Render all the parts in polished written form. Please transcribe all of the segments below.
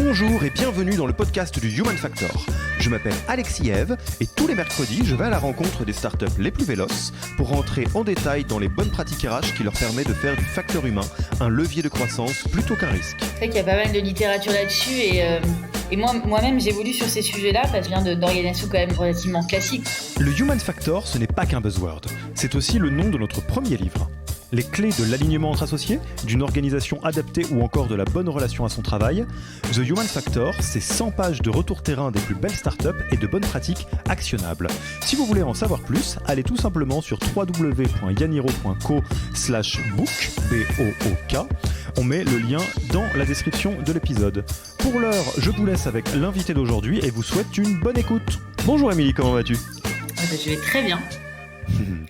Bonjour et bienvenue dans le podcast du Human Factor. Je m'appelle Alexis Eve et tous les mercredis, je vais à la rencontre des startups les plus véloces pour rentrer en détail dans les bonnes pratiques RH qui leur permettent de faire du facteur humain un levier de croissance plutôt qu'un risque. C'est vrai qu'il y a pas mal de littérature là-dessus et moi-même j'évolue sur ces sujets-là parce que je viens d'organisations quand même relativement classiques. Le Human Factor, ce n'est pas qu'un buzzword, c'est aussi le nom de notre premier livre. Les clés de l'alignement entre associés, d'une organisation adaptée ou encore de la bonne relation à son travail. The Human Factor, c'est 100 pages de retour terrain des plus belles startups et de bonnes pratiques actionnables. Si vous voulez en savoir plus, allez tout simplement sur www.yaniro.co/book, B-O-O-K. On met le lien dans la description de l'épisode. Pour l'heure, je vous laisse avec l'invité d'aujourd'hui et vous souhaite une bonne écoute. Bonjour Émilie, comment vas-tu ? Je vais très bien.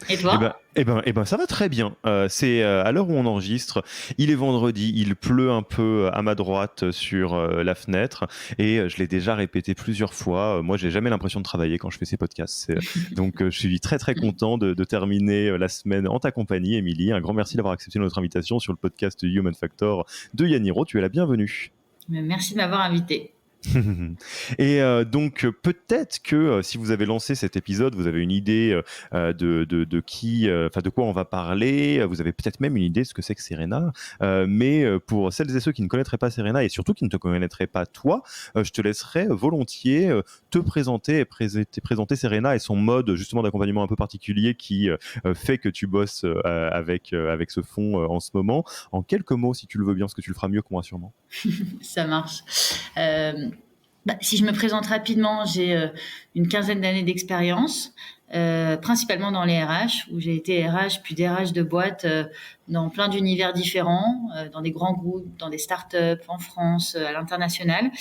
Et toi ? Eh ben, ça va très bien. C'est à l'heure où on enregistre, il est vendredi, il pleut un peu à ma droite sur la fenêtre et je l'ai déjà répété plusieurs fois. Moi, j'ai jamais l'impression de travailler quand je fais ces podcasts. Donc, je suis très très content de terminer la semaine en ta compagnie, Émilie. Un grand merci d'avoir accepté notre invitation sur le podcast Human Factor de Yaniro. Tu es la bienvenue. Merci de m'avoir invité. Et donc peut-être que si vous avez lancé cet épisode, vous avez une idée de quoi on va parler. Vous avez peut-être même une idée de ce que c'est que Serena. Mais pour celles et ceux qui ne connaîtraient pas Serena et surtout qui ne te connaîtraient pas toi, je te laisserai volontiers te présenter et présenter Serena et son mode justement d'accompagnement un peu particulier qui fait que tu bosses avec ce fonds en ce moment. En quelques mots, si tu le veux bien, parce que tu le feras mieux que moi sûrement. Ça marche. Si je me présente rapidement, j'ai une quinzaine d'années d'expérience, principalement dans les RH, où j'ai été RH puis DRH de boîtes dans plein d'univers différents, dans des grands groupes, dans des startups, en France, à l'international,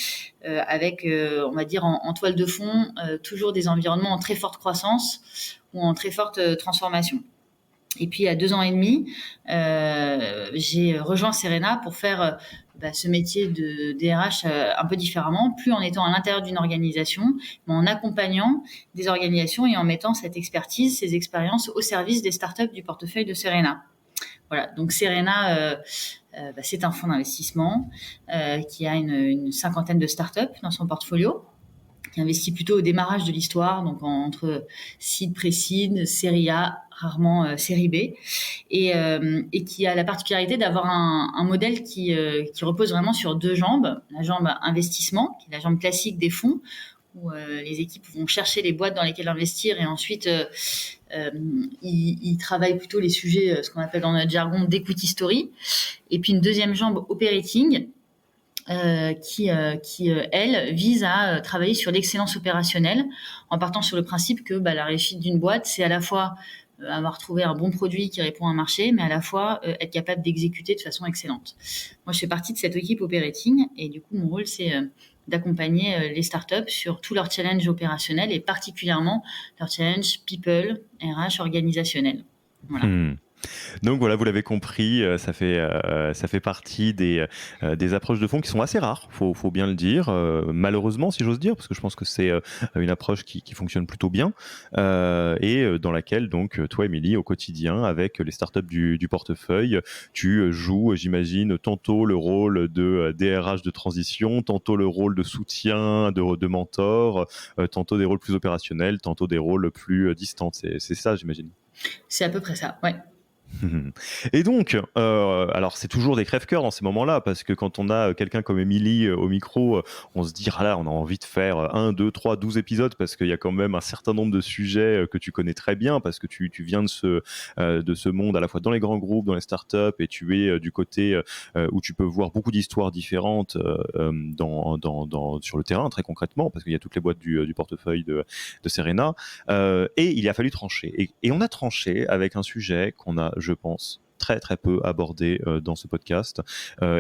avec, on va dire, en toile de fond, toujours des environnements en très forte croissance ou en très forte transformation. Et puis, à 2 ans et demi, j'ai rejoint Serena pour faire ce métier de DRH un peu différemment, plus en étant à l'intérieur d'une organisation, mais en accompagnant des organisations et en mettant cette expertise, ces expériences au service des startups du portefeuille de Serena. Voilà, donc Serena, c'est un fonds d'investissement qui a une cinquantaine de startups dans son portfolio, qui investit plutôt au démarrage de l'histoire, donc entre seed, pré-seed, série A, rarement série B, et qui a la particularité d'avoir un modèle qui repose vraiment sur 2 jambes. La jambe investissement, qui est la jambe classique des fonds, où les équipes vont chercher les boîtes dans lesquelles investir et ensuite ils travaillent plutôt les sujets, ce qu'on appelle dans notre jargon d'equity story. Et puis une deuxième jambe operating, qui elle vise à travailler sur l'excellence opérationnelle en partant sur le principe que la réussite d'une boîte, c'est à la fois avoir trouvé un bon produit qui répond à un marché, mais à la fois être capable d'exécuter de façon excellente. Moi, je fais partie de cette équipe operating et du coup, mon rôle, c'est d'accompagner les startups sur tous leurs challenges opérationnels et particulièrement leurs challenges people, RH, organisationnels. Voilà. Donc voilà, vous l'avez compris, ça fait partie des approches de fonds qui sont assez rares, faut bien le dire, malheureusement si j'ose dire, parce que je pense que c'est une approche qui fonctionne plutôt bien et dans laquelle donc toi Émilie au quotidien avec les startups du portefeuille, tu joues, j'imagine, tantôt le rôle de DRH de transition, tantôt le rôle de soutien, de mentor, tantôt des rôles plus opérationnels, tantôt des rôles plus distants. C'est ça, j'imagine. C'est à peu près ça, ouais. Et donc, alors c'est toujours des crève-cœurs dans ces moments-là, parce que quand on a quelqu'un comme Émilie au micro, on se dit ah là, on a envie de faire 1, 2, 3, 12 épisodes, parce qu'il y a quand même un certain nombre de sujets que tu connais très bien, parce que tu viens de ce monde à la fois dans les grands groupes, dans les startups, et tu es du côté où tu peux voir beaucoup d'histoires différentes sur le terrain, très concrètement, parce qu'il y a toutes les boîtes du portefeuille de Serena, et il a fallu trancher. Et on a tranché avec un sujet qu'on a, je pense, très très peu abordé dans ce podcast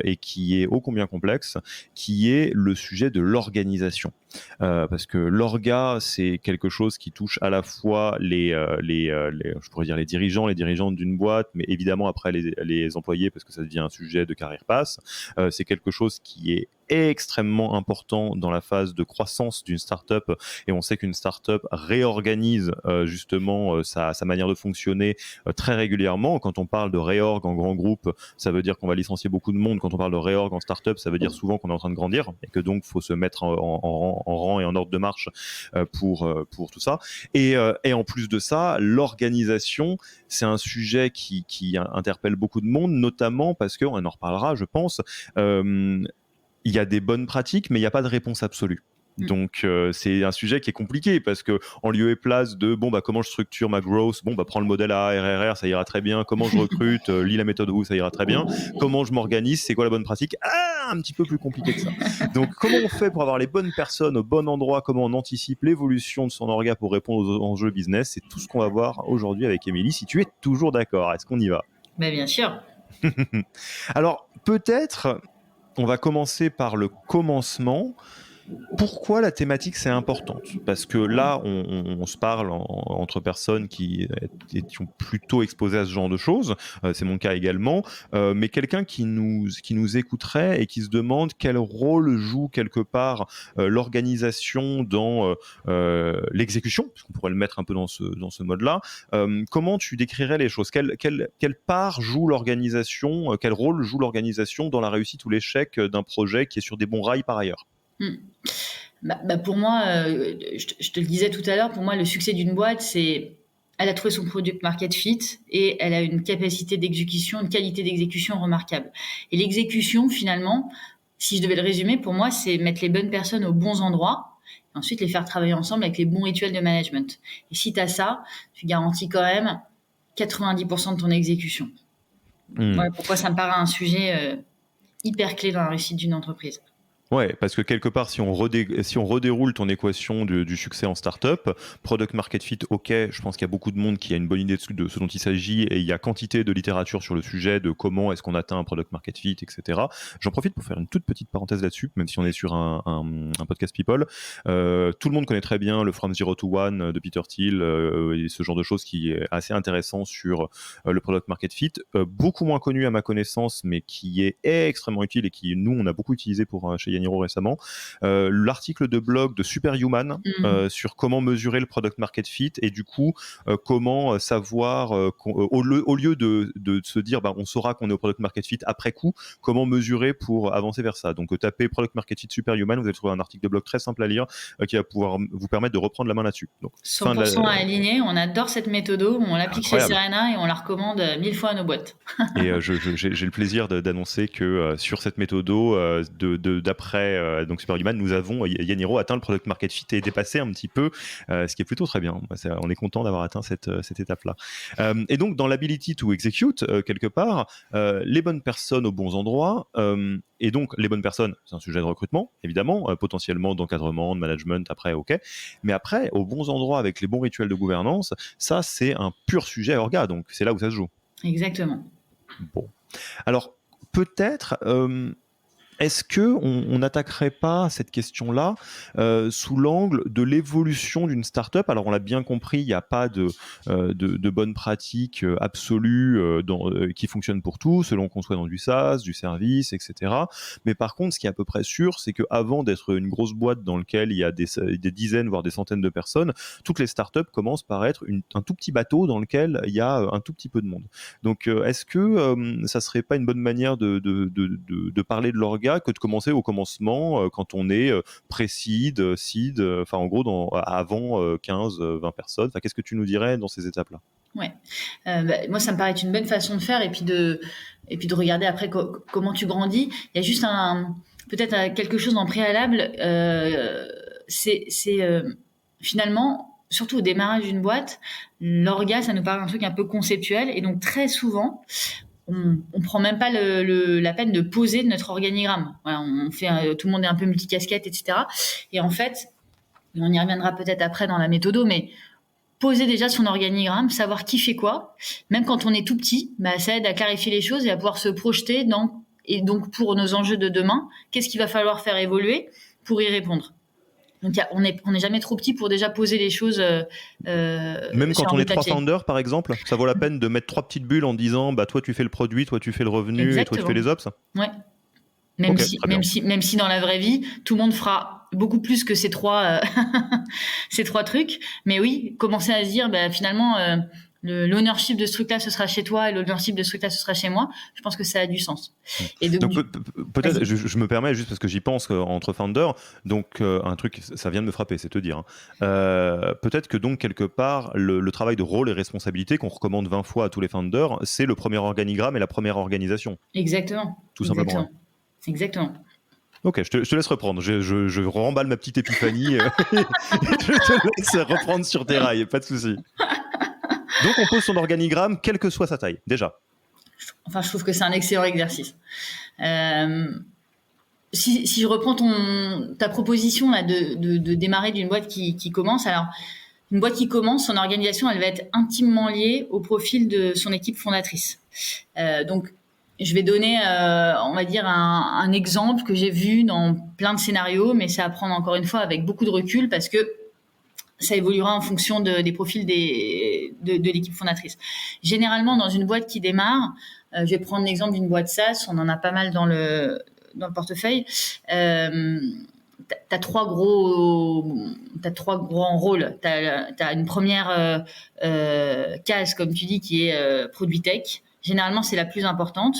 et qui est ô combien complexe, qui est le sujet de l'organisation. parce que l'orga, c'est quelque chose qui touche à la fois je pourrais dire les dirigeantes d'une boîte, mais évidemment après les employés, parce que ça devient un sujet de carrière passe. C'est quelque chose qui est extrêmement important dans la phase de croissance d'une startup, et on sait qu'une startup réorganise justement sa manière de fonctionner très régulièrement. Quand on parle de réorg en grand groupe, ça veut dire qu'on va licencier beaucoup de monde. Quand on parle de réorg en startup, ça veut dire souvent qu'on est en train de grandir et que donc faut se mettre en rang et en ordre de marche pour tout ça. Et en plus de ça, l'organisation, c'est un sujet qui interpelle beaucoup de monde, notamment parce que, on en reparlera, je pense, il y a des bonnes pratiques, mais il n'y a pas de réponse absolue. Donc c'est un sujet qui est compliqué, parce que en lieu et place de comment je structure ma growth, prends le modèle ARRR, ça ira très bien. Comment je recrute, lis la méthode Woo, ça ira très bien. Comment je m'organise, c'est quoi la bonne pratique? Un petit peu plus compliqué que ça. Donc comment on fait pour avoir les bonnes personnes au bon endroit? Comment on anticipe l'évolution de son orga pour répondre aux enjeux business? C'est tout ce qu'on va voir aujourd'hui avec Émilie. Si tu es toujours d'accord, est-ce qu'on y va? Bien sûr. Alors peut-être on va commencer par le commencement. Pourquoi la thématique c'est importante? Parce que là, on se parle entre personnes qui étions plutôt exposées à ce genre de choses. C'est mon cas également. Mais quelqu'un qui nous écouterait et qui se demande quel rôle joue quelque part l'organisation dans l'exécution, puisqu'on pourrait le mettre un peu dans ce mode-là. Comment tu décrirais les choses? Quelle part joue l'organisation? Quel rôle joue l'organisation dans la réussite ou l'échec d'un projet qui est sur des bons rails par ailleurs? Pour moi, je te le disais tout à l'heure, pour moi, le succès d'une boîte, c'est elle a trouvé son product market fit et elle a une capacité d'exécution, une qualité d'exécution remarquable. Et l'exécution, finalement, si je devais le résumer, pour moi, c'est mettre les bonnes personnes aux bons endroits et ensuite les faire travailler ensemble avec les bons rituels de management. Et si tu as ça, tu garantis quand même 90% de ton exécution. Voilà pourquoi ça me paraît un sujet hyper clé dans la réussite d'une entreprise. Ouais, parce que quelque part, si on redéroule ton équation du succès en startup, product market fit, ok, je pense qu'il y a beaucoup de monde qui a une bonne idée de ce dont il s'agit, et il y a quantité de littérature sur le sujet de comment est-ce qu'on atteint un product market fit, etc. J'en profite pour faire une toute petite parenthèse là-dessus, même si on est sur un podcast people. Tout le monde connaît très bien le From Zero to One de Peter Thiel, et ce genre de choses qui est assez intéressant sur le product market fit. Beaucoup moins connu à ma connaissance, mais qui est extrêmement utile et qui, nous, on a beaucoup utilisé pour chez Yaniro récemment, l'article de blog de Superhuman sur comment mesurer le product market fit, et du coup comment savoir au lieu de se dire on saura qu'on est au product market fit après coup, comment mesurer pour avancer vers ça. Donc tapez product market fit Superhuman, vous allez trouver un article de blog très simple à lire qui va pouvoir vous permettre de reprendre la main là-dessus. Donc 100% aligné, on adore cette méthode, on l'applique chez Serena et on la recommande 1000 fois à nos boîtes. Et j'ai le plaisir d'annoncer que sur cette méthode d'après donc Superhuman, nous avons Yaniro atteint le product market fit et dépassé un petit peu, ce qui est plutôt très bien. On est content d'avoir atteint cette étape-là. Et donc dans l'ability to execute, quelque part, les bonnes personnes aux bons endroits, et donc les bonnes personnes, c'est un sujet de recrutement, évidemment, potentiellement d'encadrement, de management, après, ok. Mais après, aux bons endroits avec les bons rituels de gouvernance, ça c'est un pur sujet orga, donc c'est là où ça se joue. Exactement. Bon. Alors, peut-être... est-ce qu'on n'attaquerait pas cette question-là sous l'angle de l'évolution d'une startup? Alors, on l'a bien compris, il n'y a pas de bonnes pratiques absolues qui fonctionnent pour tout, selon qu'on soit dans du SaaS, du service, etc. Mais par contre, ce qui est à peu près sûr, c'est qu'avant d'être une grosse boîte dans laquelle il y a des dizaines, voire des centaines de personnes, toutes les startups commencent par être un tout petit bateau dans lequel il y a un tout petit peu de monde. Donc, est-ce que ça ne serait pas une bonne manière de parler de l'orga que de commencer au commencement quand on est pré-seed, seed, enfin en gros avant 15, 20 personnes. Enfin, qu'est-ce que tu nous dirais dans ces étapes-là? Ouais, moi ça me paraît une bonne façon de faire, et puis de regarder après comment tu grandis. Il y a juste peut-être quelque chose en préalable. C'est finalement, surtout au démarrage d'une boîte, l'orga, ça nous paraît un truc un peu conceptuel, et donc très souvent on prend même pas la peine de poser notre organigramme. Voilà, on fait tout le monde est un peu multicasquette, etc. Et en fait, on y reviendra peut-être après dans la méthodo, mais poser déjà son organigramme, savoir qui fait quoi, même quand on est tout petit, ça aide à clarifier les choses et à pouvoir se projeter et donc pour nos enjeux de demain, qu'est-ce qu'il va falloir faire évoluer pour y répondre. Donc on n'est jamais trop petit pour déjà poser les choses. Même quand on est 3 founders, par exemple, ça vaut la peine de mettre 3 petites bulles en disant bah, toi tu fais le produit, toi tu fais le revenu. Exactement. Et toi tu fais les ops. Ouais. Même si dans la vraie vie, tout le monde fera beaucoup plus que ces trois trucs. Mais oui, commencer à se dire bah, finalement l'ownership de ce truc-là ce sera chez toi et l'ownership de ce truc-là ce sera chez moi. Je pense que ça a du sens. Et donc peut-être, je me permets juste parce que j'y pense entre founders. Donc un truc, ça vient de me frapper, c'est te dire. Peut-être que donc quelque part le travail de rôle et responsabilité qu'on recommande 20 fois à tous les founders, c'est le premier organigramme et la première organisation. Exactement. Tout simplement. Exactement. Ok, je te laisse reprendre. Je remballe ma petite épiphanie. Je te laisse reprendre sur tes rails, pas de souci. Donc on pose son organigramme, quelle que soit sa taille, déjà. Enfin, je trouve que c'est un excellent exercice. Si je reprends ta proposition là, de démarrer d'une boîte qui commence, alors une boîte qui commence, son organisation, elle va être intimement liée au profil de son équipe fondatrice. Donc, je vais donner, on va dire, un exemple que j'ai vu dans plein de scénarios, mais c'est à prendre encore une fois avec beaucoup de recul parce que ça évoluera en fonction des profils de l'équipe fondatrice. Généralement, dans une boîte qui démarre, je vais prendre l'exemple d'une boîte SaaS, on en a pas mal dans le portefeuille. T'as trois grands rôles. T'as une première case, comme tu dis, qui est produit tech. Généralement, c'est la plus importante.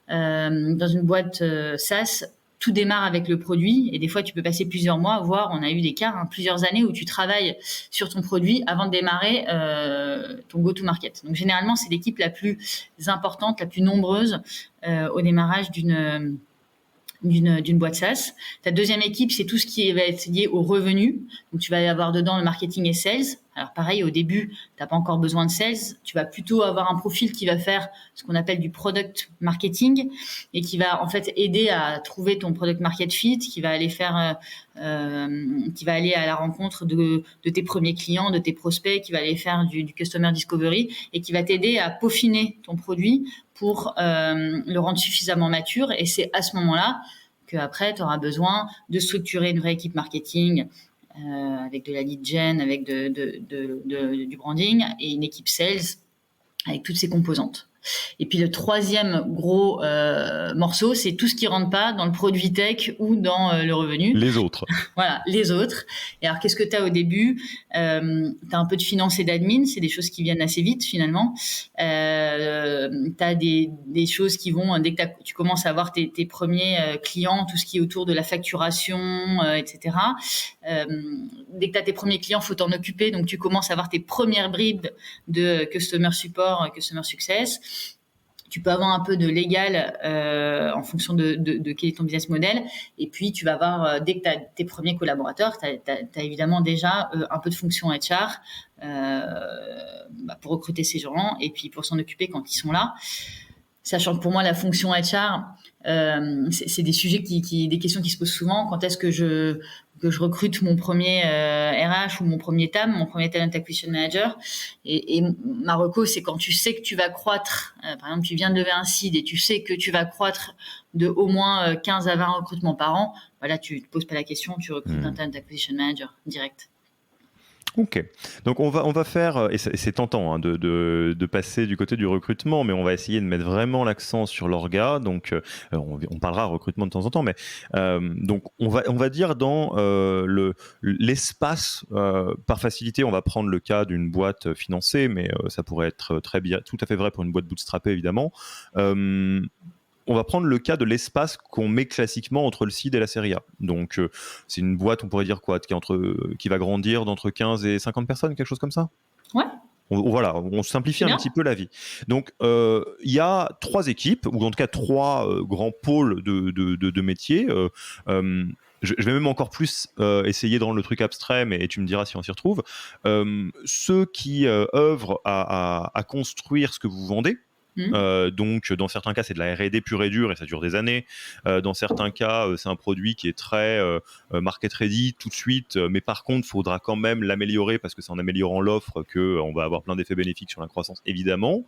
Dans une boîte SaaS, tout démarre avec le produit et des fois, tu peux passer plusieurs mois, voire on a eu des cas, plusieurs années où tu travailles sur ton produit avant de démarrer ton go-to-market. Donc, généralement, c'est l'équipe la plus importante, la plus nombreuse au démarrage d'une boîte SaaS. Ta deuxième équipe, c'est tout ce qui va être lié au revenu. Donc, tu vas avoir dedans le marketing et sales. Alors, pareil, au début, t'as pas encore besoin de sales. Tu vas plutôt avoir un profil qui va faire ce qu'on appelle du product marketing et qui va, en fait, aider à trouver ton product market fit, qui va aller qui va aller à la rencontre de tes premiers clients, de tes prospects, qui va aller faire du customer discovery et qui va t'aider à peaufiner ton produit pour le rendre suffisamment mature. Et c'est à ce moment-là qu'après, tu auras besoin de structurer une vraie équipe marketing avec de la lead gen, avec du branding et une équipe sales avec toutes ses composantes. Et puis le troisième gros morceau, c'est tout ce qui rentre pas dans le produit tech ou dans le revenu. Les autres. Voilà, les autres. Et alors, qu'est-ce que tu as au début ? Tu as un peu de finance et d'admin, c'est des choses qui viennent assez vite finalement. Tu as des choses qui vont, dès que tu commences à avoir tes premiers clients, tout ce qui est autour de la facturation, etc. Dès que tu as tes premiers clients, faut t'en occuper. Donc, tu commences à avoir tes premières bribes de customer support, customer success. Tu peux avoir un peu de légal en fonction de quel est ton business model. Et puis, tu vas avoir, dès que tu as tes premiers collaborateurs, tu as évidemment déjà un peu de fonction HR pour recruter ces gens et puis pour s'en occuper quand ils sont là. Sachant que pour moi, la fonction HR, c'est des sujets des questions qui se posent souvent. Quand est-ce que je recrute mon premier RH ou mon premier TAM, mon premier Talent Acquisition Manager. Et ma reco, c'est quand tu sais que tu vas croître, par exemple, tu viens de lever un seed et tu sais que tu vas croître de au moins 15 à 20 recrutements par an, voilà, tu te poses pas la question, tu recrutes un Talent Acquisition Manager direct. Ok, donc on va faire, et c'est tentant hein, de passer du côté du recrutement, mais on va essayer de mettre vraiment l'accent sur l'orga, donc on parlera recrutement de temps en temps, mais donc on va dire dans l'espace, par facilité, on va prendre le cas d'une boîte financée, mais ça pourrait être très bien, tout à fait vrai pour une boîte bootstrappée évidemment. On va prendre le cas de l'espace qu'on met classiquement entre le seed et la série A. Donc, c'est une boîte, on pourrait dire quoi, qui va grandir d'entre 15 et 50 personnes, quelque chose comme ça ? Ouais. Voilà, on simplifie un petit peu la vie. Donc, il y a 3 équipes, ou en tout cas 3 grands pôles de métiers. Je vais même encore plus essayer de rendre le truc abstrait, mais tu me diras si on s'y retrouve. Ceux qui œuvrent à construire ce que vous vendez, Donc, dans certains cas, c'est de la R&D pure et dure et ça dure des années. Dans certains cas, c'est un produit qui est très market ready tout de suite. Mais par contre, il faudra quand même l'améliorer parce que c'est en améliorant l'offre qu'on va avoir plein d'effets bénéfiques sur la croissance, évidemment.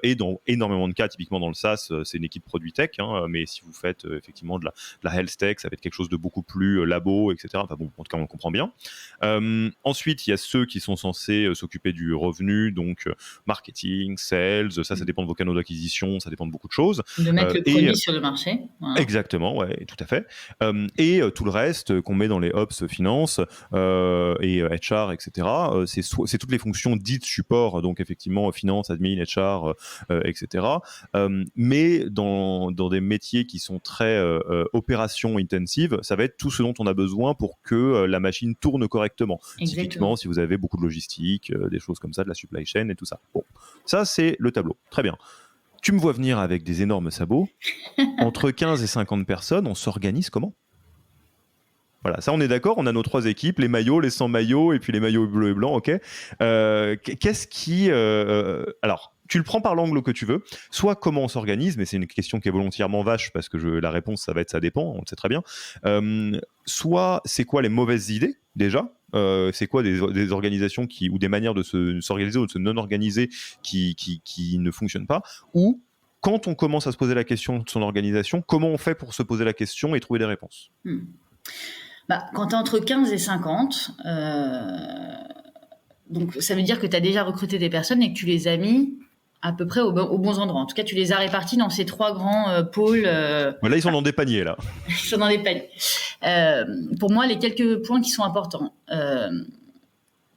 Et dans énormément de cas, typiquement dans le SaaS, c'est une équipe produit tech. Mais si vous faites effectivement de la health tech, ça va être quelque chose de beaucoup plus labo, etc. Enfin bon, en tout cas, on le comprend bien. Ensuite, il y a ceux qui sont censés s'occuper du revenu, donc marketing, sales, ça dépend de vos canaux d'acquisition, ça dépend de beaucoup de choses. De mettre le produit sur le marché. Voilà. Exactement, ouais, tout à fait. Et tout le reste qu'on met dans les ops finance et HR, etc., c'est toutes les fonctions dites support, donc effectivement finance, admin, HR, etc. Mais dans des métiers qui sont très opération intensive, ça va être tout ce dont on a besoin pour que la machine tourne correctement. Exactement. Typiquement, si vous avez beaucoup de logistique, des choses comme ça, de la supply chain et tout ça. Bon, ça c'est le tableau. Très bien. Tu me vois venir avec des énormes sabots. Entre 15 et 50 personnes, on s'organise comment ? Voilà, ça on est d'accord, on a nos 3 équipes, les maillots, les sans maillots et puis les maillots bleus et blancs, ok. Qu'est-ce qui... alors, tu le prends par l'angle que tu veux, soit comment on s'organise, mais c'est une question qui est volontairement vache parce que la réponse ça va être ça dépend, on le sait très bien. Soit c'est quoi les mauvaises idées déjà, c'est quoi des organisations ou des manières de s'organiser ou de se non-organiser qui ne fonctionnent pas, ou quand on commence à se poser la question de son organisation, comment on fait pour se poser la question et trouver des réponses ? Quand tu es entre 15 et 50, donc ça veut dire que tu as déjà recruté des personnes et que tu les as mis à peu près aux bons endroits. En tout cas, tu les as répartis dans ces 3 grands pôles. Là, ils sont dans des paniers, là. Ils sont dans des paniers. Pour moi, les quelques points qui sont importants.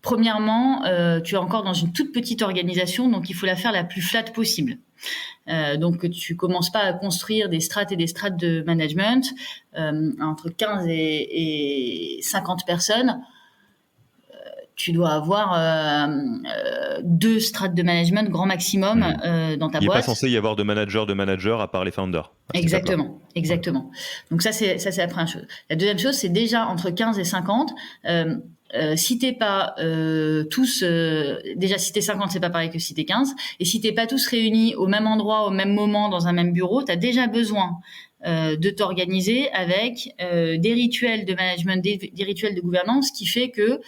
Premièrement, tu es encore dans une toute petite organisation, donc il faut la faire la plus flat possible. Donc tu commences pas à construire des strates et des strates de management entre 15 et 50 personnes. Tu dois avoir 2 strates de management grand maximum dans ta boîte. Il n'est pas censé y avoir de manager à part les founders. Exactement. Donc ça c'est la première chose. La deuxième chose, c'est déjà entre 15 et 50. Si t'es pas tous, déjà si t'es 50, c'est pas pareil que si t'es 15. Et si t'es pas tous réunis au même endroit, au même moment, dans un même bureau, t'as déjà besoin de t'organiser avec des rituels de management, des rituels de gouvernance, qui fait que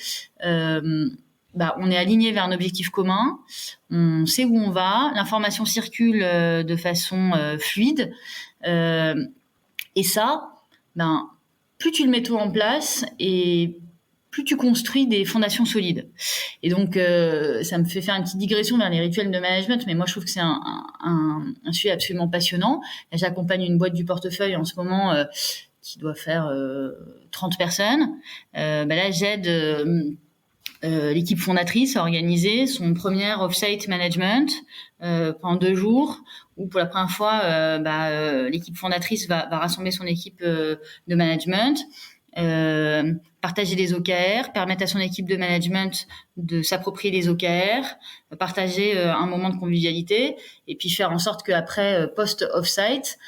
on est aligné vers un objectif commun, on sait où on va, l'information circule de façon fluide, et ça, plus tu le mets tôt en place et plus tu construis des fondations solides. Et donc, ça me fait faire une petite digression vers les rituels de management, mais moi, je trouve que c'est un sujet absolument passionnant. Là, j'accompagne une boîte du portefeuille en ce moment qui doit faire 30 personnes. Là, j'aide l'équipe fondatrice à organiser son premier off-site management pendant 2 jours, où pour la première fois, l'équipe fondatrice va rassembler son équipe de management, partager les OKR, permettre à son équipe de management de s'approprier les OKR, partager un moment de convivialité, et puis faire en sorte qu'après, post-off-site,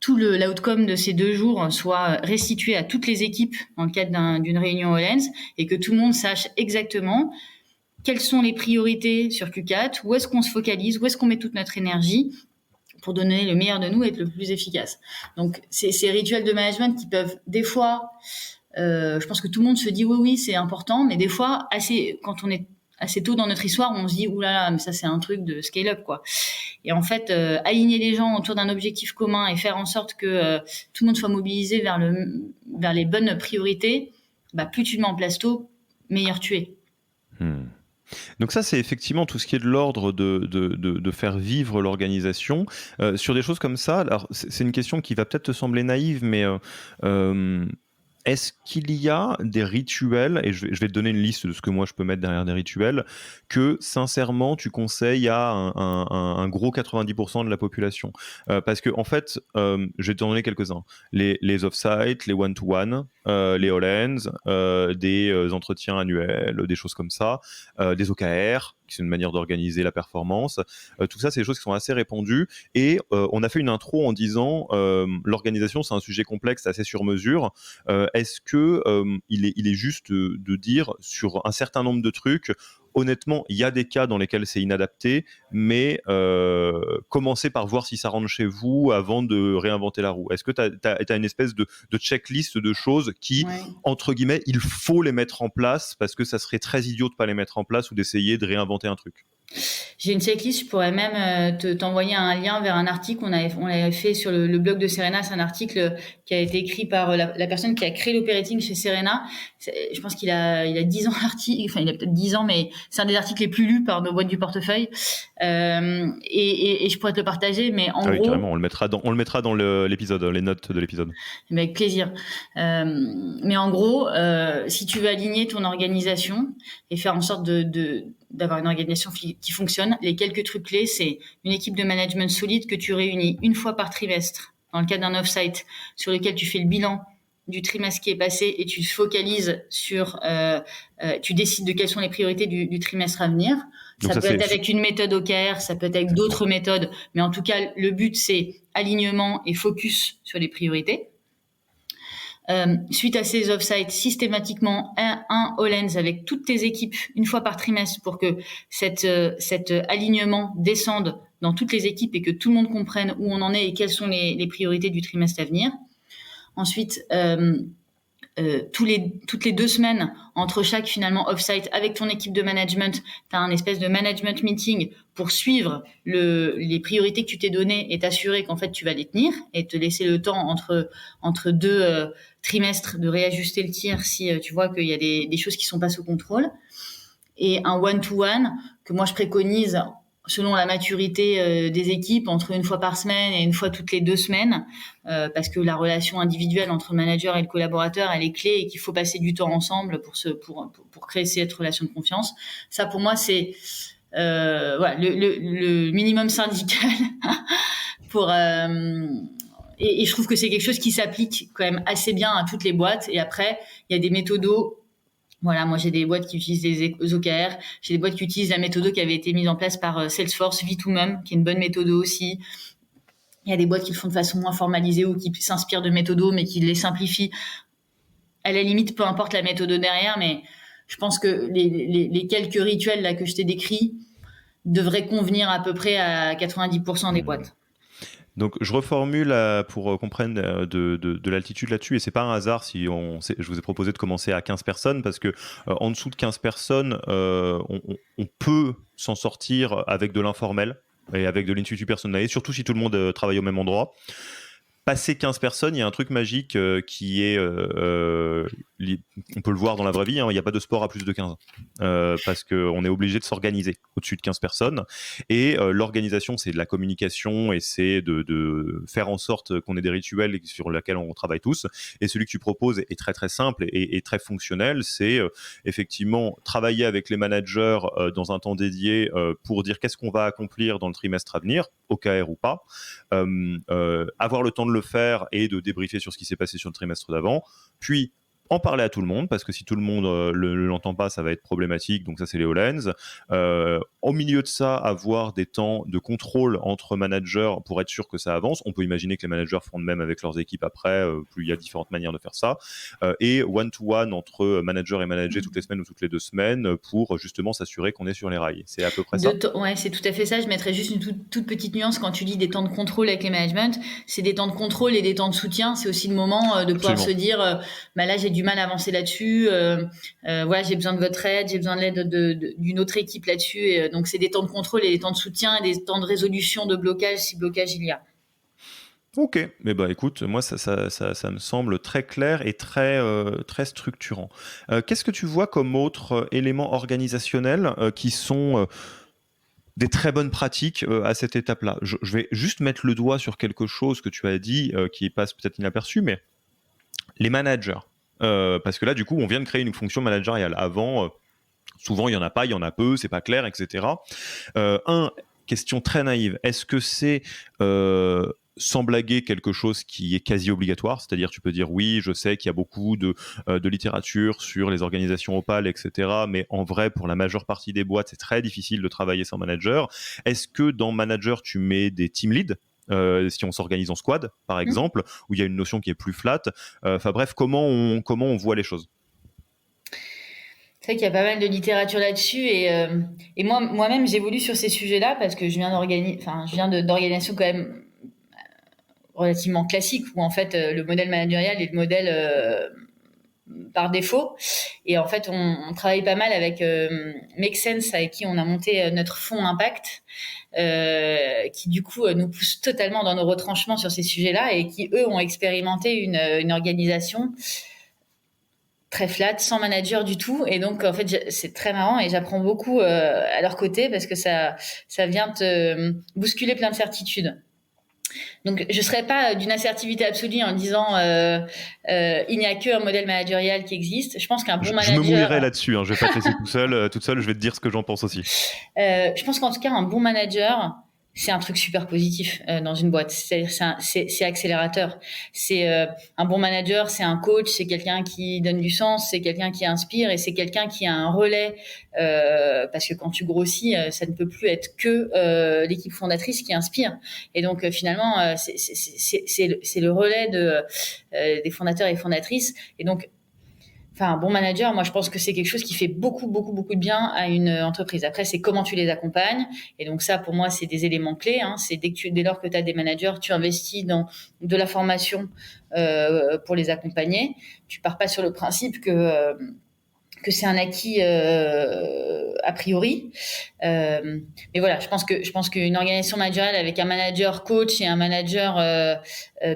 tout l'outcome de ces 2 jours soit restitué à toutes les équipes dans le cadre d'une réunion Holens, et que tout le monde sache exactement quelles sont les priorités sur Q4, où est-ce qu'on se focalise, où est-ce qu'on met toute notre énergie pour donner le meilleur de nous et être le plus efficace. Donc, ces rituels de management qui peuvent, des fois, je pense que tout le monde se dit oui, c'est important, mais des fois, quand on est assez tôt dans notre histoire, on se dit oulala, mais ça c'est un truc de scale-up, quoi. Et en fait, aligner les gens autour d'un objectif commun et faire en sorte que tout le monde soit mobilisé vers les bonnes priorités, plus tu le mets en place tôt, meilleur tu es. Donc ça, c'est effectivement tout ce qui est de l'ordre de faire vivre l'organisation. Sur des choses comme ça, alors c'est une question qui va peut-être te sembler naïve, mais est-ce qu'il y a des rituels, et je vais te donner une liste de ce que moi je peux mettre derrière des rituels, que sincèrement tu conseilles à un gros 90% de la population, parce que en fait, je vais te donner quelques-uns. Les off-site, les one-to-one, les Hollands, des entretiens annuels, des choses comme ça, des OKR, qui sont une manière d'organiser la performance. Tout ça, c'est des choses qui sont assez répandues. Et on a fait une intro en disant l'organisation, c'est un sujet complexe, assez sur mesure. est-ce que il est juste de dire sur un certain nombre de trucs, honnêtement, il y a des cas dans lesquels c'est inadapté, mais commencez par voir si ça rentre chez vous avant de réinventer la roue. Est-ce que tu as une espèce de checklist de choses qui, entre guillemets, il faut les mettre en place parce que ça serait très idiot de pas les mettre en place ou d'essayer de réinventer un truc? J'ai une checklist, je pourrais même t'envoyer un lien vers un article on avait fait sur le blog de Serena. C'est un article qui a été écrit par la personne qui a créé l'operating chez Serena. Je pense qu'il a 10 ans l'article, enfin il a peut-être 10 ans, mais c'est un des articles les plus lus par nos boîtes du portefeuille. Et je pourrais te le partager, mais en gros... Carrément, on le mettra dans l'épisode, les notes de l'épisode. Avec plaisir. Mais en gros, si tu veux aligner ton organisation et faire en sorte d'avoir une organisation qui fonctionne, les quelques trucs clés, c'est une équipe de management solide que tu réunis une fois par trimestre dans le cadre d'un off-site sur lequel tu fais le bilan du trimestre qui est passé et tu te focalises sur, tu décides de quelles sont les priorités du trimestre à venir. Donc ça peut être avec une méthode OKR, ça peut être avec d'autres méthodes, mais en tout cas, le but, c'est alignement et focus sur les priorités. Suite à ces off-sites, systématiquement un all-hands avec toutes tes équipes une fois par trimestre pour que cet alignement descende dans toutes les équipes et que tout le monde comprenne où on en est et quelles sont les priorités du trimestre à venir. Ensuite, toutes les 2 semaines, entre chaque finalement off-site avec ton équipe de management, tu as un espèce de management meeting pour suivre les priorités que tu t'es données et t'assurer qu'en fait tu vas les tenir et te laisser le temps entre 2 trimestres de réajuster le tir si tu vois qu'il y a des choses qui sont pas sous contrôle. Et un one-to-one que moi je préconise selon la maturité des équipes, entre une fois par semaine et une fois toutes les 2 semaines, parce que la relation individuelle entre le manager et le collaborateur, elle est clé et qu'il faut passer du temps ensemble pour créer cette relation de confiance. Ça, pour moi, c'est voilà, le minimum syndical pour... et je trouve que c'est quelque chose qui s'applique quand même assez bien à toutes les boîtes. Et après, il y a des méthodos. Voilà, moi j'ai des boîtes qui utilisent des OKR, j'ai des boîtes qui utilisent la méthode qui avait été mise en place par Salesforce, V2MOM, qui est une bonne méthode aussi. Il y a des boîtes qui le font de façon moins formalisée ou qui s'inspirent de méthodos mais qui les simplifient. À la limite, peu importe la méthode derrière, mais je pense que les quelques rituels là que je t'ai décrits devraient convenir à peu près à 90% des boîtes. Donc, je reformule pour qu'on prenne de l'altitude là-dessus, et c'est pas un hasard si je vous ai proposé de commencer à 15 personnes, parce que en dessous de 15 personnes, on peut s'en sortir avec de l'informel et avec de l'intuitu personnalisé, surtout si tout le monde travaille au même endroit. Passer 15 personnes, il y a un truc magique qui est... on peut le voir dans la vraie vie, il n'y a pas de sport à plus de 15. Parce qu'on est obligé de s'organiser au-dessus de 15 personnes. Et l'organisation, c'est de la communication et c'est de faire en sorte qu'on ait des rituels sur lesquels on travaille tous. Et celui que tu proposes est très très simple et très fonctionnel. C'est effectivement travailler avec les managers dans un temps dédié pour dire qu'est-ce qu'on va accomplir dans le trimestre à venir, OKR ou pas. Avoir le temps de le faire et de débriefer sur ce qui s'est passé sur le trimestre d'avant, puis en parler à tout le monde, parce que si tout le monde ne l'entend pas, ça va être problématique, donc ça c'est les HoloLens. Au milieu de ça, avoir des temps de contrôle entre managers pour être sûr que ça avance. On peut imaginer que les managers font de même avec leurs équipes après, il y a différentes manières de faire ça. Et one-to-one entre manager et manager toutes les semaines ou toutes les 2 semaines pour justement s'assurer qu'on est sur les rails. C'est à peu près ça. Ouais, c'est tout à fait ça. Je mettrais juste une toute petite nuance quand tu dis des temps de contrôle avec les management. C'est des temps de contrôle et des temps de soutien. C'est aussi le moment de pouvoir se dire, là j'ai du mal à avancer là-dessus. Voilà, j'ai besoin de votre aide, j'ai besoin de l'aide d'une autre équipe là-dessus. Et, donc c'est des temps de contrôle et des temps de soutien et des temps de résolution de blocage si blocage il y a. Ok, mais bah écoute, moi ça me semble très clair et très structurant. Qu'est-ce que tu vois comme autres éléments organisationnels qui sont des très bonnes pratiques à cette étape-là? Je vais juste mettre le doigt sur quelque chose que tu as dit qui passe peut-être inaperçu, mais les managers. Parce que là, du coup, on vient de créer une fonction managériale. Avant, souvent, il n'y en a pas, il y en a peu, c'est pas clair, etc. Question très naïve. Est-ce que c'est, sans blaguer, quelque chose qui est quasi obligatoire? C'est-à-dire, tu peux dire, oui, je sais qu'il y a beaucoup de littérature sur les organisations opales, etc. Mais en vrai, pour la majeure partie des boîtes, c'est très difficile de travailler sans manager. Est-ce que dans manager, tu mets des team leads si on s'organise en squad, par exemple, où il y a une notion qui est plus flat. Enfin bref, comment on voit les choses. C'est vrai qu'il y a pas mal de littérature là-dessus et moi-même j'évolue sur ces sujets-là parce que je viens d'organisations quand même relativement classiques où en fait le modèle managérial est le modèle par défaut. Et en fait, on travaille pas mal avec Make Sense, avec qui on a monté notre fonds Impact, qui du coup nous pousse totalement dans nos retranchements sur ces sujets-là et qui, eux, ont expérimenté une organisation très flat, sans manager du tout. Et donc, en fait, c'est très marrant et j'apprends beaucoup à leur côté parce que ça vient te bousculer plein de certitudes. Donc, je serais pas d'une assertivité absolue en disant il n'y a qu'un modèle managérial qui existe. Je pense qu'un bon Je me manager. mouillerai là-dessus. Hein. Je vais pas te laisser toute seule. Je vais te dire ce que j'en pense aussi. Je pense qu'en tout cas, un bon manager, c'est un truc super positif dans une boîte. C'est accélérateur. C'est un bon manager, c'est un coach, c'est quelqu'un qui donne du sens, c'est quelqu'un qui inspire et c'est quelqu'un qui a un relais. Parce que quand tu grossis, ça ne peut plus être que l'équipe fondatrice qui inspire. Et donc finalement, c'est le relais des fondateurs et fondatrices. Et donc un bon manager, moi, je pense que c'est quelque chose qui fait beaucoup, beaucoup, beaucoup de bien à une entreprise. Après, c'est comment tu les accompagnes. Et donc ça, pour moi, c'est des éléments clés. Hein. C'est dès lors que tu as des managers, tu investis dans de la formation pour les accompagner. Tu pars pas sur le principe que c'est un acquis a priori. Mais voilà, je pense qu'une organisation managériale avec un manager coach et un manager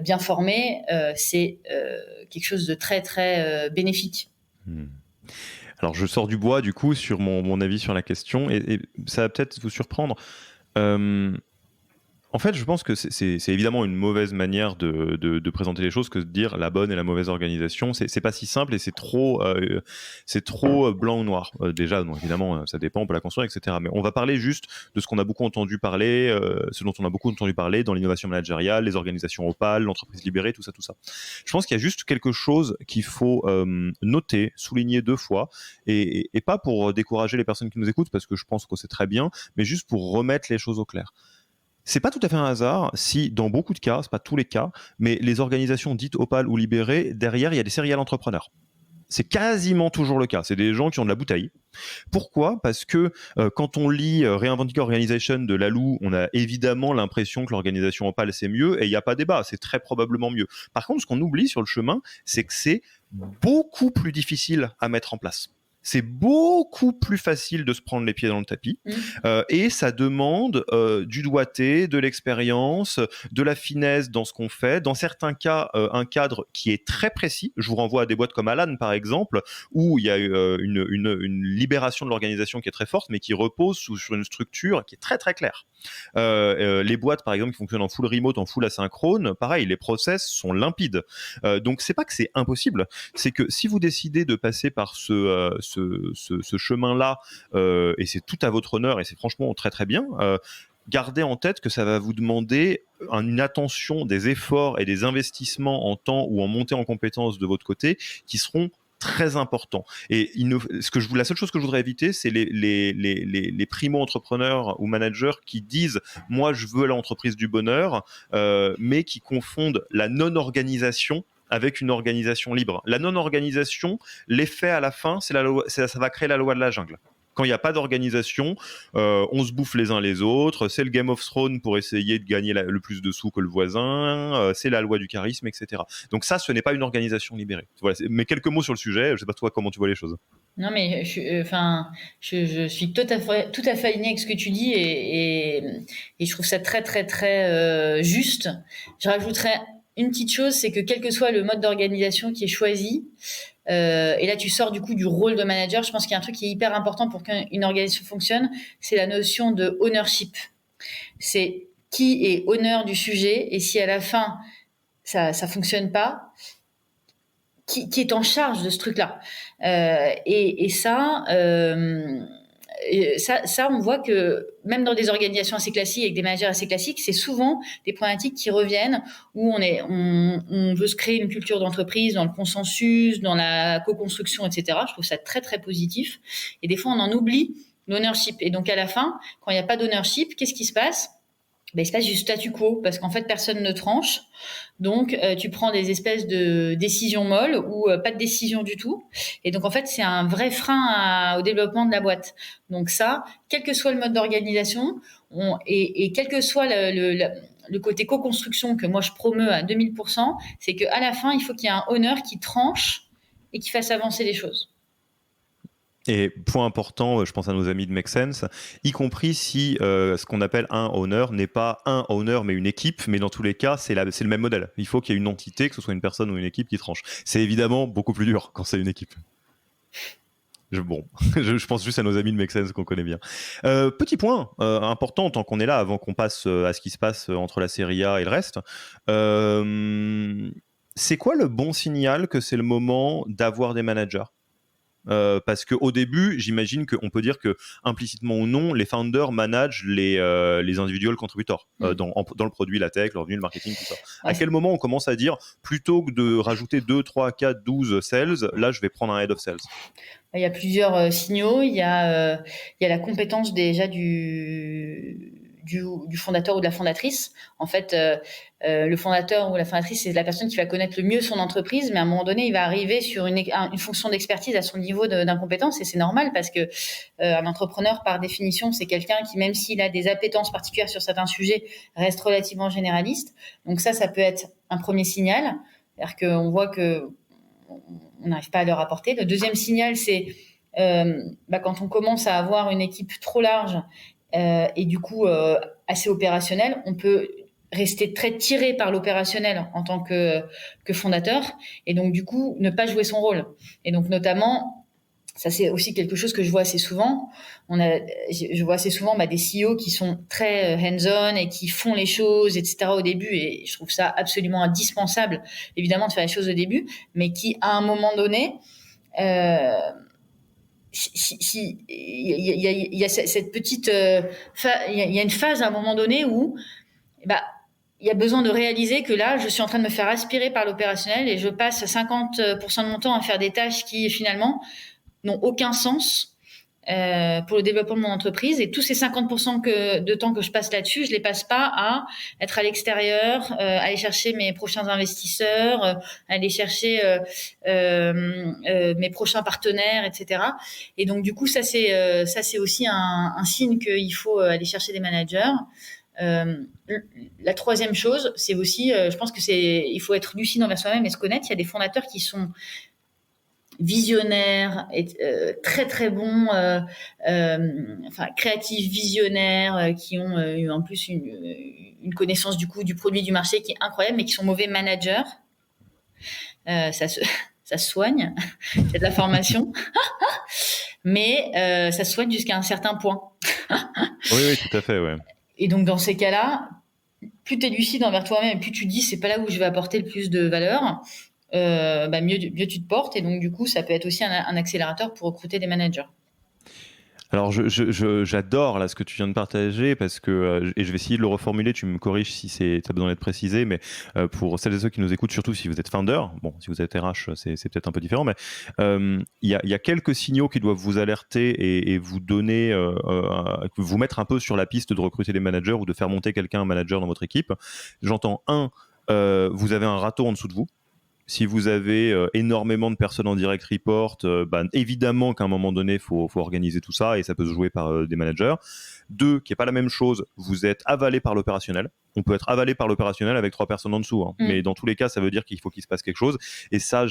bien formé, c'est quelque chose de très, très bénéfique. Alors, je sors du bois, du coup, sur mon avis sur la question, et ça va peut-être vous surprendre. En fait, je pense que c'est évidemment une mauvaise manière de présenter les choses que de dire la bonne et la mauvaise organisation. C'est pas si simple et c'est trop blanc ou noir. Déjà, bon, évidemment, ça dépend, on peut la construire, etc. Mais on va parler juste de ce qu'on a beaucoup entendu parler, ce dont on a beaucoup entendu parler dans l'innovation managériale, les organisations opales, l'entreprise libérée, tout ça. Je pense qu'il y a juste quelque chose qu'il faut noter, souligner 2 fois, et pas pour décourager les personnes qui nous écoutent, parce que je pense que c'est très bien, mais juste pour remettre les choses au clair. C'est pas tout à fait un hasard si, dans beaucoup de cas, c'est pas tous les cas, mais les organisations dites opales ou libérées, derrière, il y a des serial entrepreneurs. C'est quasiment toujours le cas. C'est des gens qui ont de la bouteille. Pourquoi ? Parce que quand on lit Reinventing Organization de Laloux, on a évidemment l'impression que l'organisation opale, c'est mieux, et il n'y a pas débat, c'est très probablement mieux. Par contre, ce qu'on oublie sur le chemin, c'est que c'est beaucoup plus difficile à mettre en place. C'est beaucoup plus facile de se prendre les pieds dans le tapis et ça demande du doigté, de l'expérience, de la finesse dans ce qu'on fait. Dans certains cas, un cadre qui est très précis. Je vous renvoie à des boîtes comme Alan, par exemple, où il y a une libération de l'organisation qui est très forte, mais qui repose sur une structure qui est très très claire. Les boîtes, par exemple, qui fonctionnent en full remote, en full asynchrone, pareil, les process sont limpides. Donc, c'est pas que c'est impossible, c'est que si vous décidez de passer par ce chemin-là, et c'est tout à votre honneur, et c'est franchement très très bien, gardez en tête que ça va vous demander une attention, des efforts et des investissements en temps ou en montée en compétences de votre côté qui seront très important. Et la seule chose que je voudrais éviter, c'est les primo-entrepreneurs ou managers qui disent « moi, je veux l'entreprise du bonheur », mais qui confondent la non-organisation avec une organisation libre. La non-organisation, l'effet à la fin, ça va créer la loi de la jungle. Quand il n'y a pas d'organisation, on se bouffe les uns les autres, c'est le Game of Thrones pour essayer de gagner le plus de sous que le voisin, c'est la loi du charisme, etc. Donc ça, ce n'est pas une organisation libérée. Voilà, mais quelques mots sur le sujet, je ne sais pas toi comment tu vois les choses. Non, mais je suis tout à fait alignée avec ce que tu dis et je trouve ça très, très, très juste. Je rajouterais une petite chose, c'est que quel que soit le mode d'organisation qui est choisi, et là tu sors du coup du rôle de manager, je pense qu'il y a un truc qui est hyper important pour qu'une organisation fonctionne, c'est la notion de ownership. C'est qui est honneur du sujet, et si à la fin ça fonctionne pas, qui est en charge de ce truc-là. Et ça, on voit que même dans des organisations assez classiques, avec des managers assez classiques, c'est souvent des problématiques qui reviennent où on veut se créer une culture d'entreprise dans le consensus, dans la co-construction, etc. Je trouve ça très, très positif. Et des fois, on en oublie l'ownership. Et donc, à la fin, quand il n'y a pas d'ownership, qu'est-ce qui se passe ? il se passe du statu quo parce qu'en fait personne ne tranche, donc tu prends des espèces de décisions molles ou pas de décision du tout, et donc en fait c'est un vrai frein au développement de la boîte. Donc ça, quel que soit le mode d'organisation, et quel que soit le côté co-construction que moi je promeus à 2000%, c'est qu'à la fin il faut qu'il y ait un owner qui tranche et qui fasse avancer les choses. Et point important, je pense à nos amis de Make Sense, y compris si ce qu'on appelle un owner n'est pas un owner mais une équipe, mais dans tous les cas, c'est le même modèle. Il faut qu'il y ait une entité, que ce soit une personne ou une équipe qui tranche. C'est évidemment beaucoup plus dur quand c'est une équipe. Je pense juste à nos amis de Make Sense qu'on connaît bien. Petit point important, tant qu'on est là, avant qu'on passe à ce qui se passe entre la série A et le reste. C'est quoi le bon signal que c'est le moment d'avoir des managers ? Parce qu'au début, j'imagine qu'on peut dire que implicitement ou non, les founders managent les individual contributors dans le produit, la tech, le revenu, le marketing, tout ça. Ouais, à quel moment on commence à dire, plutôt que de rajouter 2, 3, 4, 12 sales, là je vais prendre un head of sales? Il y a plusieurs signaux. Il y a la compétence déjà du fondateur ou de la fondatrice. En fait, le fondateur ou la fondatrice, c'est la personne qui va connaître le mieux son entreprise, mais à un moment donné, il va arriver sur une fonction d'expertise à son niveau d'incompétence, et c'est normal parce que un entrepreneur, par définition, c'est quelqu'un qui, même s'il a des appétences particulières sur certains sujets, reste relativement généraliste. Donc ça peut être un premier signal, c'est-à-dire qu'on voit que on n'arrive pas à leur apporter. Le deuxième signal, c'est quand on commence à avoir une équipe trop large et du coup assez opérationnelle, on peut rester très tiré par l'opérationnel en tant que fondateur, et donc du coup ne pas jouer son rôle. Et donc notamment, ça c'est aussi quelque chose que je vois assez souvent. Je vois assez souvent des CEO qui sont très hands-on et qui font les choses, etc. au début, et je trouve ça absolument indispensable, évidemment, de faire les choses au début, mais qui, à un moment donné, il y a cette petite, il y a une phase à un moment donné où, il y a besoin de réaliser que là, je suis en train de me faire aspirer par l'opérationnel et je passe 50% de mon temps à faire des tâches qui, finalement, n'ont aucun sens pour le développement de mon entreprise, et tous ces 50% de temps que je passe là-dessus, je les passe pas à être à l'extérieur, aller chercher mes prochains investisseurs, aller chercher mes prochains partenaires, etc. Et donc du coup, ça c'est aussi un signe qu'il faut aller chercher des managers. La troisième chose, c'est aussi, je pense que il faut être lucide envers soi-même et se connaître. Il y a des fondateurs qui sont visionnaires, très très bons, créatifs, visionnaires, qui ont en plus une connaissance du produit, du marché qui est incroyable, mais qui sont mauvais managers. Ça se soigne, c'est de la formation, mais ça se soigne jusqu'à un certain point. Oui, tout à fait, ouais. Et donc dans ces cas-là, plus tu es lucide envers toi-même, plus tu dis c'est pas là où je vais apporter le plus de valeur, mieux tu te portes, et donc du coup ça peut être aussi un accélérateur pour recruter des managers. Alors j'adore là ce que tu viens de partager, parce que et je vais essayer de le reformuler, tu me corriges si tu as besoin d'être précisé, mais pour celles et ceux qui nous écoutent, surtout si vous êtes founder, bon, si vous êtes RH c'est peut-être un peu différent, mais il y a quelques signaux qui doivent vous alerter et vous donner, vous mettre un peu sur la piste de recruter des managers ou de faire monter un manager dans votre équipe. J'entends vous avez un râteau en dessous de vous. Si vous avez énormément de personnes en direct report, évidemment qu'à un moment donné, il faut organiser tout ça, et ça peut se jouer par des managers. 2, qui n'est pas la même chose, vous êtes avalé par l'opérationnel. On peut être avalé par l'opérationnel avec 3 personnes en dessous, hein. Mais dans tous les cas, ça veut dire qu'il faut qu'il se passe quelque chose. Et ça,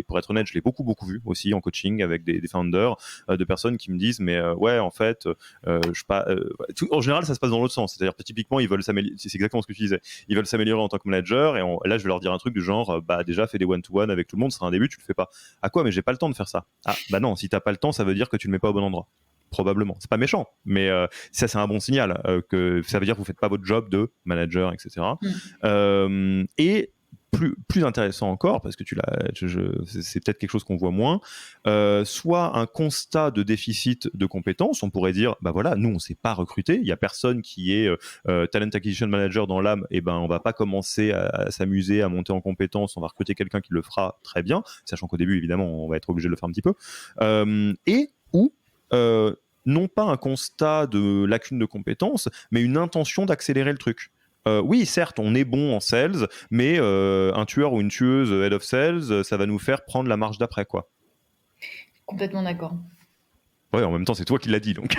pour être honnête, je l'ai beaucoup vu aussi en coaching avec des founders, de personnes qui me disent, mais ouais, en fait, en général, ça se passe dans l'autre sens. C'est-à-dire, typiquement, ils veulent s'améliorer. C'est exactement ce que tu disais. Ils veulent s'améliorer en tant que manager, et là, je vais leur dire un truc du genre, déjà, fais des one-to-one avec tout le monde, ce sera un début, tu le fais pas. À quoi? Mais j'ai pas le temps de faire ça. Ah, non, si t'as pas le temps, ça veut dire que tu le mets pas au bon endroit. Probablement. C'est pas méchant, mais ça, c'est un bon signal, que ça veut dire que vous faites pas votre job de manager, etc. Et plus intéressant encore, parce que c'est peut-être quelque chose qu'on voit moins, soit un constat de déficit de compétences. On pourrait dire, voilà, nous on sait pas recruter, il y a personne qui est talent acquisition manager dans l'âme, et on va pas commencer à s'amuser à monter en compétences, on va recruter quelqu'un qui le fera très bien, sachant qu'au début évidemment on va être obligé de le faire un petit peu, non pas un constat de lacune de compétences, mais une intention d'accélérer le truc. Oui, certes, on est bon en sales, mais un tueur ou une tueuse head of sales, ça va nous faire prendre la marche d'après, quoi. Complètement d'accord. Ouais, en même temps, c'est toi qui l'as dit, donc.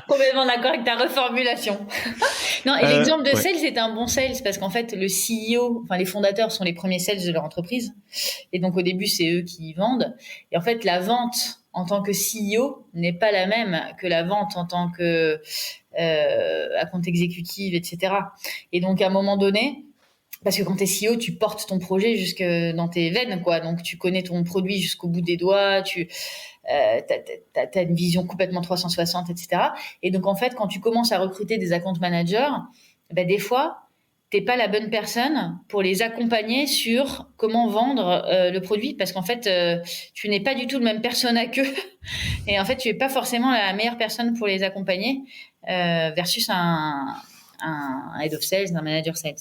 Complètement d'accord avec ta reformulation. Non, et l'exemple de ouais. sales c'est un bon sales parce qu'en fait, le CEO, enfin les fondateurs sont les premiers sales de leur entreprise. Et donc au début, c'est eux qui vendent. Et en fait, la vente en tant que CEO n'est pas la même que la vente en tant que compte exécutive, etc. Et donc à un moment donné, parce que quand tu es CEO, tu portes ton projet jusque dans tes veines, quoi. Donc tu connais ton produit jusqu'au bout des doigts, tu t'as une vision complètement 360, etc. Et donc en fait, quand tu commences à recruter des account managers, ben, des fois, t'es pas la bonne personne pour les accompagner sur comment vendre le produit, parce qu'en fait, tu n'es pas du tout le même persona qu'eux, et en fait, tu es pas forcément la meilleure personne pour les accompagner versus un head of sales, un manager sales.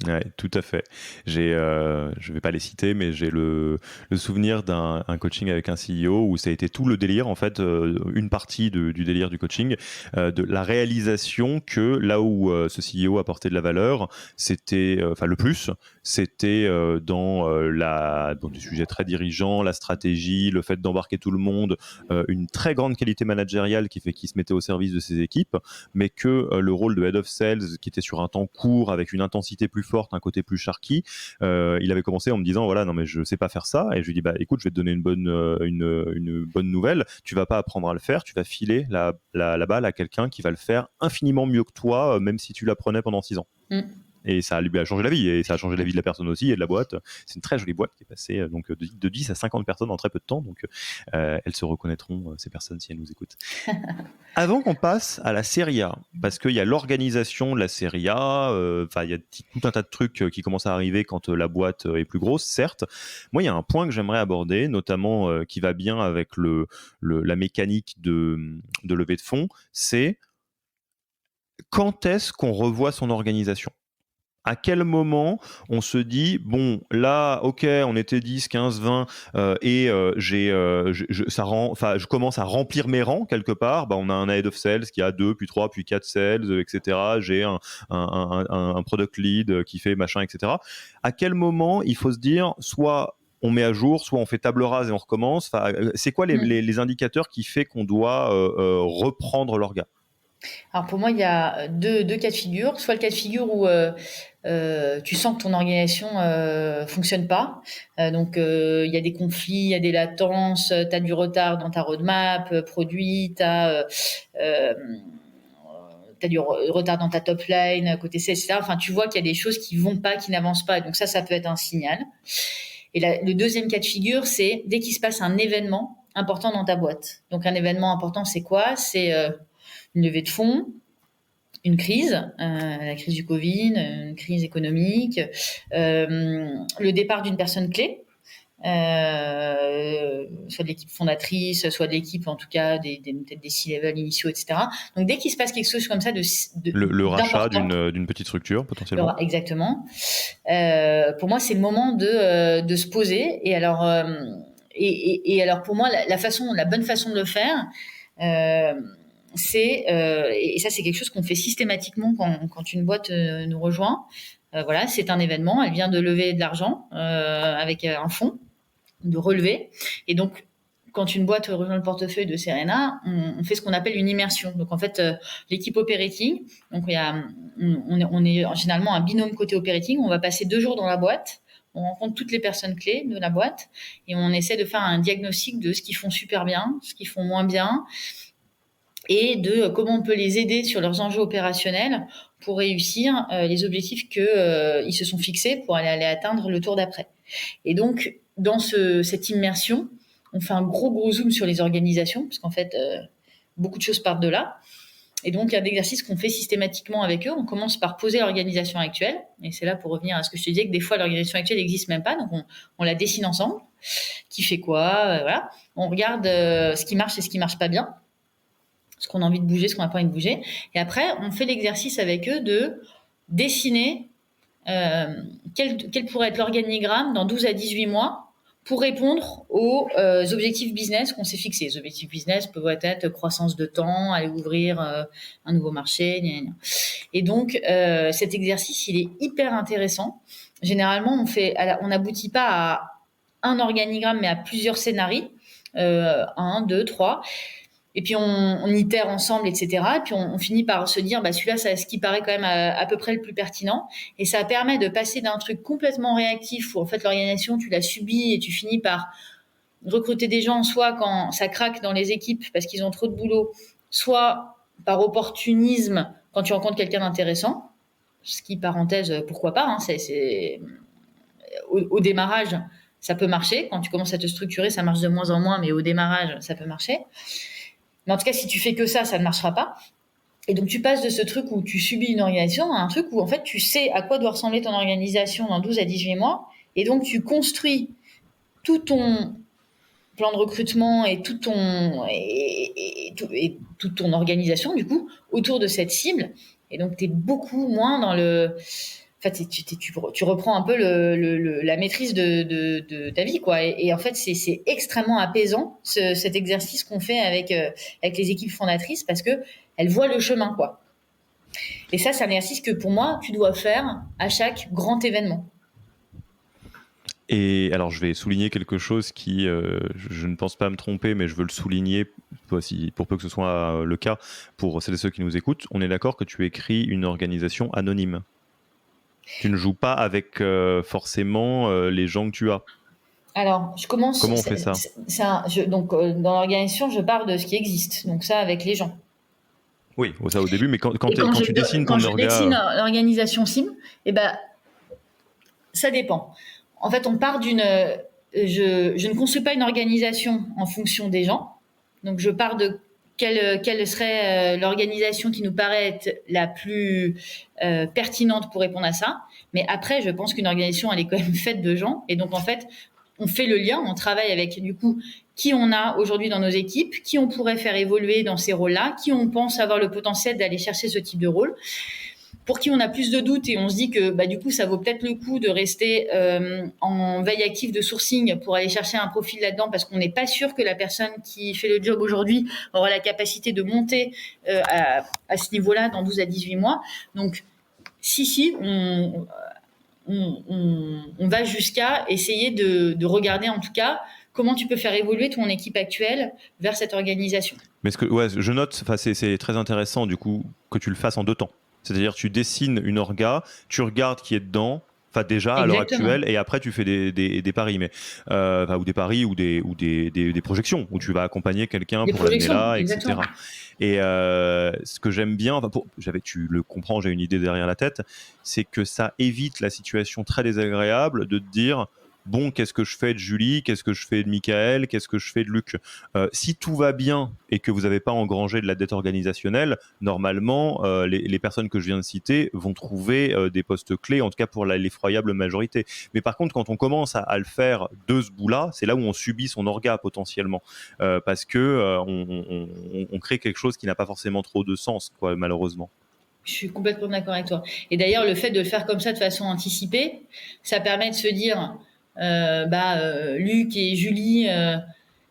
Ouais, tout à fait. Je vais pas les citer, mais j'ai le souvenir d'un coaching avec un CEO où ça a été tout le délire, en fait, une partie du délire du coaching, de la réalisation que là où ce CEO apportait de la valeur, c'était, enfin le plus, c'était dans des sujets très dirigeants, la stratégie, le fait d'embarquer tout le monde, une très grande qualité managériale qui fait qu'il se mettait au service de ses équipes, mais que le rôle de head of sales, qui était sur un temps court, avec une intensité plus forte, un côté plus sharky, il avait commencé en me disant voilà, non mais je sais pas faire ça, et je lui dis bah écoute, je vais te donner une bonne nouvelle, tu vas pas apprendre à le faire, tu vas filer la balle à quelqu'un qui va le faire infiniment mieux que toi, même si tu l'apprenais pendant 6 ans. Et ça lui a changé la vie, et ça a changé la vie de la personne aussi et de la boîte. C'est une très jolie boîte qui est passée donc de 10 à 50 personnes en très peu de temps, donc elles se reconnaîtront, ces personnes, si elles nous écoutent. Avant qu'on passe à la Serie A, parce qu'il y a l'organisation de la Serie A, il y a tout un tas de trucs qui commencent à arriver quand la boîte est plus grosse, certes. Moi, il y a un point que j'aimerais aborder, notamment qui va bien avec la mécanique de levée de fonds, c'est quand est-ce qu'on revoit son organisation ? À quel moment on se dit bon là ok on était 10, 15, 20 je commence à remplir mes rangs quelque part, on a un head of sales qui a 2 puis 3 puis 4 sales, etc. J'ai un product lead qui fait machin, etc. À quel moment il faut se dire soit on met à jour, soit on fait table rase et on recommence, c'est quoi les indicateurs qui fait qu'on doit reprendre l'orga? Alors pour moi, il y a deux cas de figure. Soit le cas de figure où tu sens que ton organisation fonctionne pas. Donc il y a des conflits, il y a des latences, tu as du retard dans ta roadmap produit, tu as du retard dans ta top line, côté sales, etc. Enfin, tu vois qu'il y a des choses qui vont pas, qui n'avancent pas. Donc ça peut être un signal. Et le deuxième cas de figure, c'est dès qu'il se passe un événement important dans ta boîte. Donc un événement important, c'est quoi ? C'est une levée de fonds, une crise, la crise du Covid, une crise économique, le départ d'une personne clé, soit de l'équipe fondatrice, soit de l'équipe, en tout cas, peut-être des C-level initiaux, etc. Donc, dès qu'il se passe quelque chose comme ça Le rachat d'une petite structure, potentiellement. Exactement. Pour moi, c'est le moment de se poser. Et alors, alors pour moi, la bonne façon de le faire, et ça c'est quelque chose qu'on fait systématiquement quand une boîte nous rejoint. Voilà, c'est un événement, elle vient de lever de l'argent avec un fonds, de relever. Et donc, quand une boîte rejoint le portefeuille de Serena, on fait ce qu'on appelle une immersion. Donc en fait, l'équipe operating, donc on est généralement un binôme côté operating, on va passer 2 jours dans la boîte. On rencontre toutes les personnes clés de la boîte et on essaie de faire un diagnostic de ce qu'ils font super bien, ce qu'ils font moins bien, et de comment on peut les aider sur leurs enjeux opérationnels pour réussir les objectifs qu'ils se sont fixés pour aller atteindre le tour d'après. Et donc, dans cette immersion, on fait un gros zoom sur les organisations, parce qu'en fait, beaucoup de choses partent de là. Et donc, un exercice qu'on fait systématiquement avec eux, on commence par poser l'organisation actuelle. Et c'est là pour revenir à ce que je te disais, que des fois, l'organisation actuelle n'existe même pas. Donc, on la dessine ensemble. Qui fait quoi, voilà. On regarde ce qui marche et ce qui marche pas bien, ce qu'on a envie de bouger, ce qu'on n'a pas envie de bouger. Et après, on fait l'exercice avec eux de dessiner quel pourrait être l'organigramme dans 12 à 18 mois pour répondre aux objectifs business qu'on s'est fixés. Les objectifs business peuvent être croissance de temps, aller ouvrir un nouveau marché, gna, gna. Et donc cet exercice, il est hyper intéressant. Généralement, on n'aboutit pas à un organigramme, mais à plusieurs scénarios, 1, 2, 3. Et puis on itère ensemble, etc. Et puis on finit par se dire, celui-là, c'est ce qui paraît quand même à peu près le plus pertinent. Et ça permet de passer d'un truc complètement réactif où en fait l'organisation, tu l'as subie et tu finis par recruter des gens, soit quand ça craque dans les équipes parce qu'ils ont trop de boulot, soit par opportunisme quand tu rencontres quelqu'un d'intéressant. Ce qui, parenthèse, pourquoi pas, hein, au démarrage, ça peut marcher. Quand tu commences à te structurer, ça marche de moins en moins, mais au démarrage, ça peut marcher. Mais en tout cas, si tu fais que ça ne marchera pas. Et donc, tu passes de ce truc où tu subis une organisation à un truc où, en fait, tu sais à quoi doit ressembler ton organisation dans 12 à 18 mois. Et donc, tu construis tout ton plan de recrutement et toute ton organisation, du coup, autour de cette cible. Et donc, tu es beaucoup moins dans le... En fait, tu reprends un peu la maîtrise de ta vie, quoi. Et en fait, c'est extrêmement apaisant cet exercice qu'on fait avec les équipes fondatrices parce que elles voient le chemin, quoi. Et ça, c'est un exercice que pour moi, tu dois faire à chaque grand événement. Et alors, je vais souligner quelque chose qui, je ne pense pas me tromper, mais je veux le souligner pour peu que ce soit le cas pour celles et ceux qui nous écoutent. On est d'accord que tu écris une organisation anonyme. Tu ne joues pas avec forcément les gens que tu as. Alors, je commence... Comment on fait ça ? Donc, dans l'organisation, je pars de ce qui existe. Donc ça, avec les gens. Oui, ça au début, mais quand tu dessines ton orga... Quand je dessine l'organisation cible, ça dépend. En fait, on part d'une... Je ne construis pas une organisation en fonction des gens. Donc, je pars de quelle serait l'organisation qui nous paraît être la plus pertinente pour répondre à ça. Mais après, je pense qu'une organisation, elle est quand même faite de gens. Et donc, en fait, on fait le lien, on travaille avec, du coup, qui on a aujourd'hui dans nos équipes, qui on pourrait faire évoluer dans ces rôles-là, qui on pense avoir le potentiel d'aller chercher ce type de rôle, pour qui on a plus de doutes et on se dit que du coup, ça vaut peut-être le coup de rester en veille active de sourcing pour aller chercher un profil là-dedans parce qu'on n'est pas sûr que la personne qui fait le job aujourd'hui aura la capacité de monter à ce niveau-là dans 12 à 18 mois. Donc, on va jusqu'à essayer de regarder en tout cas comment tu peux faire évoluer ton équipe actuelle vers cette organisation. Mais je note, c'est très intéressant du coup que tu le fasses en 2 temps. C'est-à-dire tu dessines une orga, tu regardes qui est dedans, déjà à l'heure actuelle, et après tu fais des paris, ou des paris ou des projections où tu vas accompagner quelqu'un pour l'année là, etc. Et ce que j'aime bien, tu le comprends, j'ai une idée derrière la tête, c'est que ça évite la situation très désagréable de te dire bon, qu'est-ce que je fais de Julie, qu'est-ce que je fais de Michael, qu'est-ce que je fais de Luc. Si tout va bien et que vous n'avez pas engrangé de la dette organisationnelle, normalement, les personnes que je viens de citer vont trouver des postes clés, en tout cas pour l'effroyable majorité. Mais par contre, quand on commence à le faire de ce bout-là, c'est là où on subit son orga potentiellement, parce que on crée quelque chose qui n'a pas forcément trop de sens, quoi, malheureusement. Je suis complètement d'accord avec toi. Et d'ailleurs, le fait de le faire comme ça de façon anticipée, ça permet de se dire... Luc et Julie,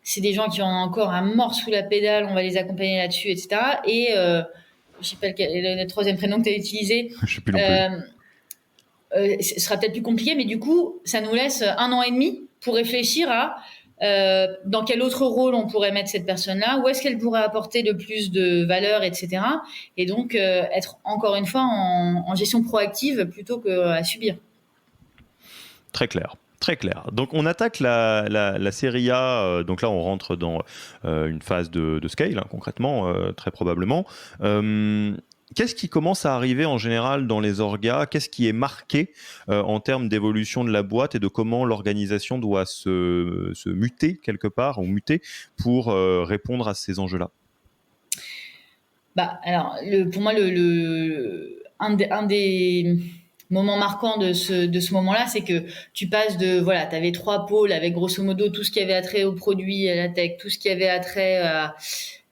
c'est des gens qui ont encore un mort sous la pédale, on va les accompagner là-dessus, etc. Et je sais pas le troisième prénom que tu as utilisé. Je sais plus non plus. Ce sera peut-être plus compliqué, mais du coup, ça nous laisse 1 an et demi pour réfléchir à dans quel autre rôle on pourrait mettre cette personne-là, où est-ce qu'elle pourrait apporter le plus de valeur, etc. Et donc, être encore une fois en gestion proactive plutôt qu'à subir. Très clair. Très clair. Donc, on attaque la série A. Donc là, on rentre dans une phase de scale, hein, concrètement, très probablement. Qu'est-ce qui commence à arriver en général dans les orgas ? Qu'est-ce qui est marqué en termes d'évolution de la boîte et de comment l'organisation doit se muter quelque part, ou muter, pour répondre à ces enjeux-là ? Alors, pour moi, un des moment marquant de ce moment-là, c'est que tu passes tu avais 3 pôles avec grosso modo tout ce qui avait attrait aux produits, à la tech, tout ce qui avait attrait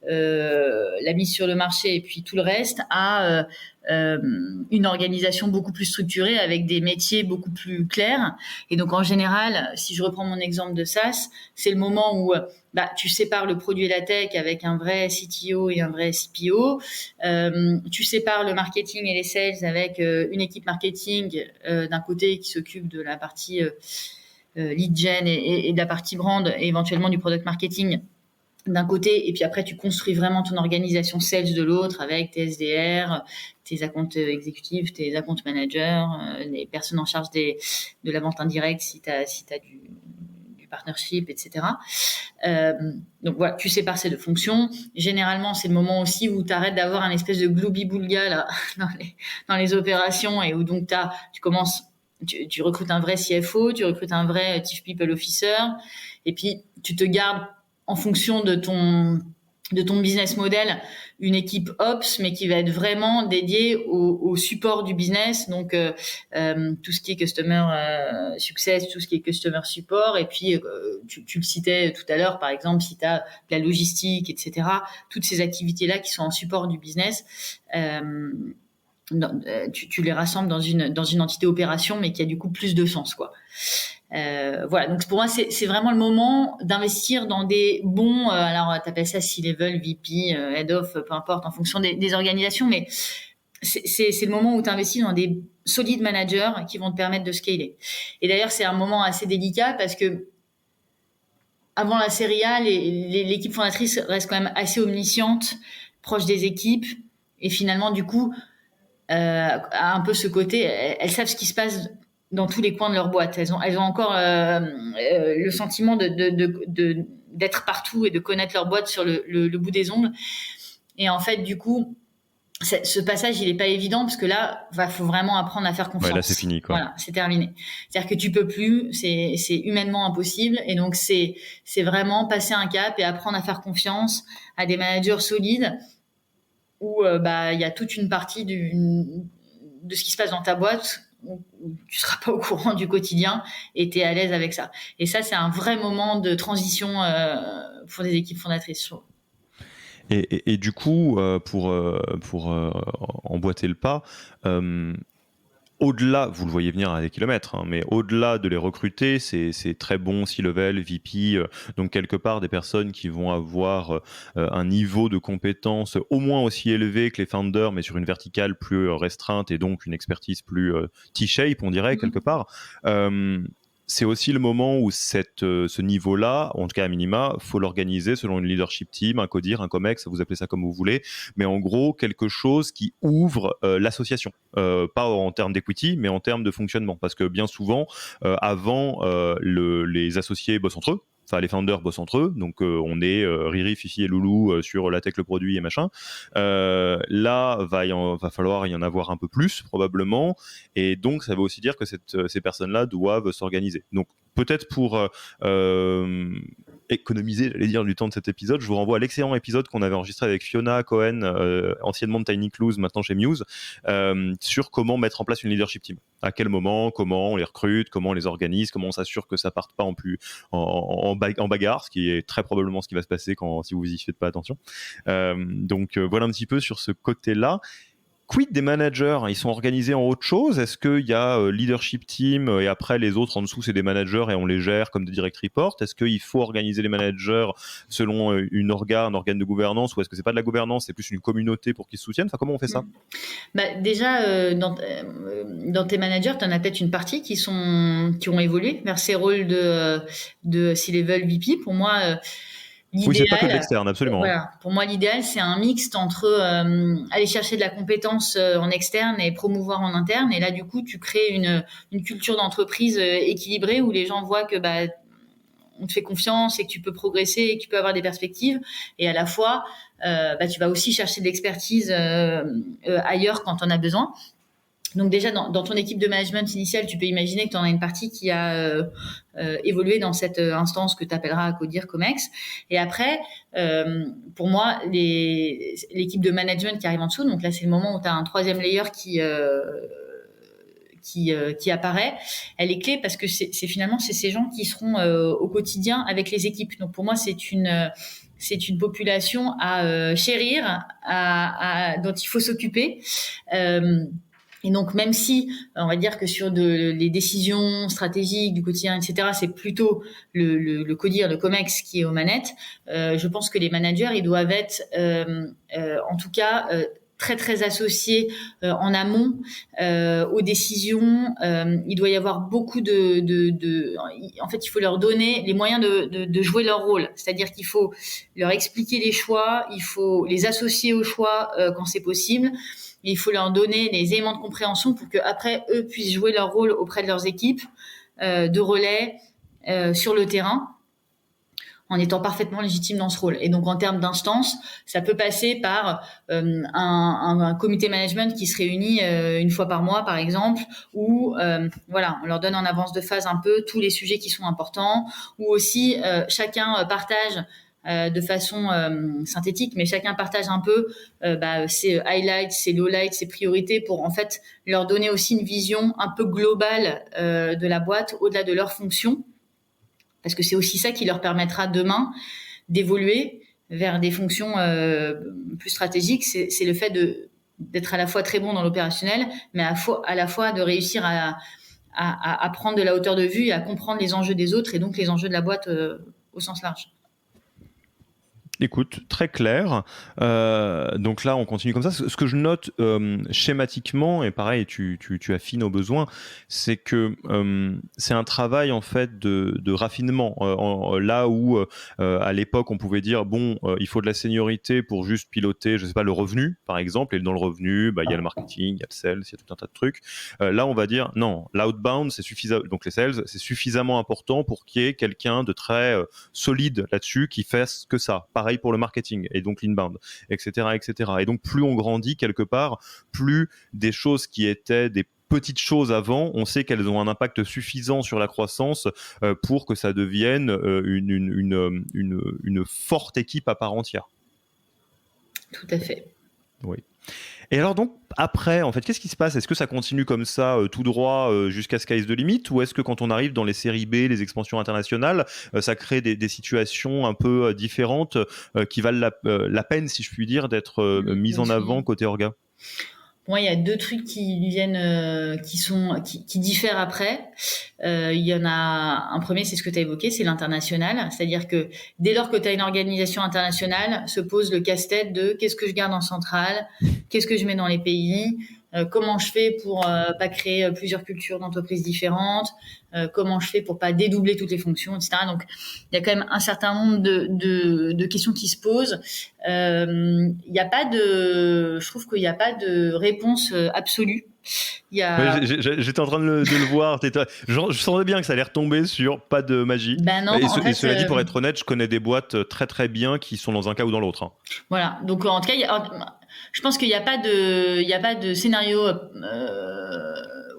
la mise sur le marché et puis tout le reste, à une organisation beaucoup plus structurée avec des métiers beaucoup plus clairs. Et donc en général, si je reprends mon exemple de SaaS, c'est le moment où tu sépares le produit et la tech avec un vrai CTO et un vrai CPO. Tu sépares le marketing et les sales avec une équipe marketing d'un côté qui s'occupe de la partie lead gen et de la partie brand et éventuellement du product marketing d'un côté, et puis après tu construis vraiment ton organisation sales de l'autre avec tes SDR, tes account exécutifs, tes account managers, les personnes en charge de la vente indirecte si tu as du partnership, etc. Donc voilà, tu sépares ces deux fonctions. Généralement, c'est le moment aussi où tu arrêtes d'avoir un espèce de gloubi-boulga là, dans les opérations et où donc tu recrutes un vrai CFO, tu recrutes un vrai Chief People Officer, et puis tu te gardes en fonction de ton business model, une équipe Ops, mais qui va être vraiment dédiée au support du business, donc tout ce qui est Customer Success, tout ce qui est Customer Support, et puis tu le citais tout à l'heure, par exemple, si tu as de la logistique, etc., toutes ces activités-là qui sont en support du business, tu les rassembles dans une entité opération, mais qui a du coup plus de sens, quoi. Voilà, donc pour moi c'est vraiment le moment d'investir dans des bons alors t'appelles ça C-level, VP, head of, peu importe en fonction des organisations, mais c'est le moment où tu investis dans des solides managers qui vont te permettre de scaler. Et d'ailleurs c'est un moment assez délicat parce que avant la série A, l'équipe fondatrice reste quand même assez omnisciente, proche des équipes, et finalement du coup a un peu ce côté, elles savent ce qui se passe dans tous les coins de leur boîte. Elles ont encore le sentiment d'être partout et de connaître leur boîte sur le bout des ongles. Et en fait, du coup, ce passage, il est pas évident parce que là, faut vraiment apprendre à faire confiance. Ouais, là, c'est fini, quoi. Voilà, c'est terminé. C'est-à-dire que tu peux plus, c'est humainement impossible. Et donc, c'est vraiment passer un cap et apprendre à faire confiance à des managers solides où il y a toute une partie de ce qui se passe dans ta boîte où tu seras pas au courant du quotidien et tu es à l'aise avec ça. Et ça, c'est un vrai moment de transition pour des équipes fondatrices, je trouve. Et du coup, pour emboîter le pas, au-delà, vous le voyez venir à des kilomètres, hein, mais au-delà de les recruter, c'est très bon C-level, VP, donc quelque part des personnes qui vont avoir un niveau de compétence au moins aussi élevé que les founders, mais sur une verticale plus restreinte et donc une expertise plus T-shape, on dirait, quelque part. C'est aussi le moment où ce niveau-là, en tout cas à minima, faut l'organiser selon une leadership team, un codir, un comex, vous appelez ça comme vous voulez, mais en gros quelque chose qui ouvre l'association, pas en termes d'equity, mais en termes de fonctionnement, parce que bien souvent, avant, les associés bossent entre eux. Enfin, les founders bossent entre eux, donc on est Riri, Fifi et Loulou sur la tech, le produit et machin. Là, va falloir y en avoir un peu plus, probablement, et donc ça veut aussi dire que ces personnes-là doivent s'organiser. Donc peut-être pour économiser, j'allais dire, du temps de cet épisode, je vous renvoie à l'excellent épisode qu'on avait enregistré avec Fiona Cohen, anciennement de Tiny Clues, maintenant chez Muse, sur comment mettre en place une leadership team. À quel moment, comment on les recrute, comment on les organise, comment on s'assure que ça parte pas en bagarre, ce qui est très probablement ce qui va se passer si vous y faites pas attention. Donc voilà un petit peu sur ce côté-là. Quid des managers? Ils sont organisés en autre chose? Est-ce qu'il y a leadership team et après les autres en dessous c'est des managers et on les gère comme des direct reports? Est-ce qu'il faut organiser les managers selon un organe de gouvernance, ou est-ce que c'est pas de la gouvernance, c'est plus une communauté pour qu'ils se soutiennent? Enfin, comment on fait ça? Déjà, dans tes managers, tu en as peut-être une partie qui ont évolué vers ces rôles de C-level VP. Pour moi, oui, c'est pas que de l'externe, absolument. Voilà. Pour moi, l'idéal, c'est un mixte entre aller chercher de la compétence en externe et promouvoir en interne. Et là, du coup, tu crées une culture d'entreprise équilibrée où les gens voient que on te fait confiance et que tu peux progresser et que tu peux avoir des perspectives. Et à la fois, tu vas aussi chercher de l'expertise ailleurs quand on a besoin. Donc déjà, dans ton équipe de management initiale, tu peux imaginer que tu en as une partie qui a évolué dans cette instance que tu appelleras codir, comex. Et après, pour moi, l'équipe de management qui arrive en dessous, donc là, c'est le moment où tu as un troisième layer qui apparaît, elle est clé parce que c'est finalement ces gens qui seront au quotidien avec les équipes. Donc pour moi, c'est une c'est une population à chérir, dont il faut s'occuper. Et donc, même si on va dire que sur les décisions stratégiques du quotidien, etc., c'est plutôt le CODIR, le COMEX qui est aux manettes, je pense que les managers, ils doivent être, en tout cas, très très associés en amont aux décisions. Il doit y avoir beaucoup en fait, il faut leur donner les moyens de jouer leur rôle. C'est-à-dire qu'il faut leur expliquer les choix, il faut les associer aux choix quand c'est possible. Et il faut leur donner des éléments de compréhension pour que après eux puissent jouer leur rôle auprès de leurs équipes de relais sur le terrain, en étant parfaitement légitime dans ce rôle. Et donc, en termes d'instance, ça peut passer par un comité management qui se réunit une fois par mois, par exemple, où voilà, on leur donne en avance de phase un peu tous les sujets qui sont importants, ou aussi chacun partage de façon synthétique, mais chacun partage un peu ses highlights, ses lowlights, ses priorités pour en fait leur donner aussi une vision un peu globale de la boîte au-delà de leurs fonctions. Parce que c'est aussi ça qui leur permettra demain d'évoluer vers des fonctions plus stratégiques. C'est le fait d'être à la fois très bon dans l'opérationnel, mais à la fois de réussir à prendre de la hauteur de vue et à comprendre les enjeux des autres et donc les enjeux de la boîte au sens large. Écoute, très clair. Donc là, on continue comme ça. Ce que je note schématiquement, et pareil, tu affines aux besoins, c'est que c'est un travail en fait de raffinement. Là où à l'époque, on pouvait dire bon, il faut de la seniorité pour juste piloter, je sais pas, le revenu, par exemple. Et dans le revenu, il y a le marketing, il y a le sales, il y a tout un tas de trucs. Là, on va dire non, l'outbound, c'est suffisant. Donc les sales, c'est suffisamment important pour qu'il y ait quelqu'un de très solide là-dessus qui fasse que ça. Pareil pour le marketing et donc l'inbound, etc., etc. Et donc plus on grandit quelque part, plus des choses qui étaient des petites choses avant, on sait qu'elles ont un impact suffisant sur la croissance pour que ça devienne une forte équipe à part entière. Tout à fait. Oui. Et alors donc, après, en fait, qu'est-ce qui se passe ? Est-ce que ça continue comme ça, tout droit, jusqu'à Sky's the Limit ? Ou est-ce que quand on arrive dans les séries B, les expansions internationales, ça crée des situations un peu différentes qui valent la peine, si je puis dire, d'être mises en avant côté orga ? Pour moi, il y a deux trucs qui viennent, qui diffèrent après. Il y en a un premier, c'est ce que tu as évoqué, c'est l'international. C'est-à-dire que dès lors que tu as une organisation internationale, se pose le casse-tête de qu'est-ce que je garde en centrale, qu'est-ce que je mets dans les pays, comment je fais pour pas créer plusieurs cultures d'entreprises différentes, comment je fais pour pas dédoubler toutes les fonctions, etc. Donc, il y a quand même un certain nombre de questions qui se posent. Je trouve qu'il n'y a pas de réponse absolue. J'étais en train de le voir. Je sentais bien que ça allait retomber sur pas de magie. Ben non, et cela dit, pour être honnête, je connais des boîtes très très bien qui sont dans un cas ou dans l'autre. Hein. Voilà. Donc en tout cas, je pense qu'il n'y a pas de scénario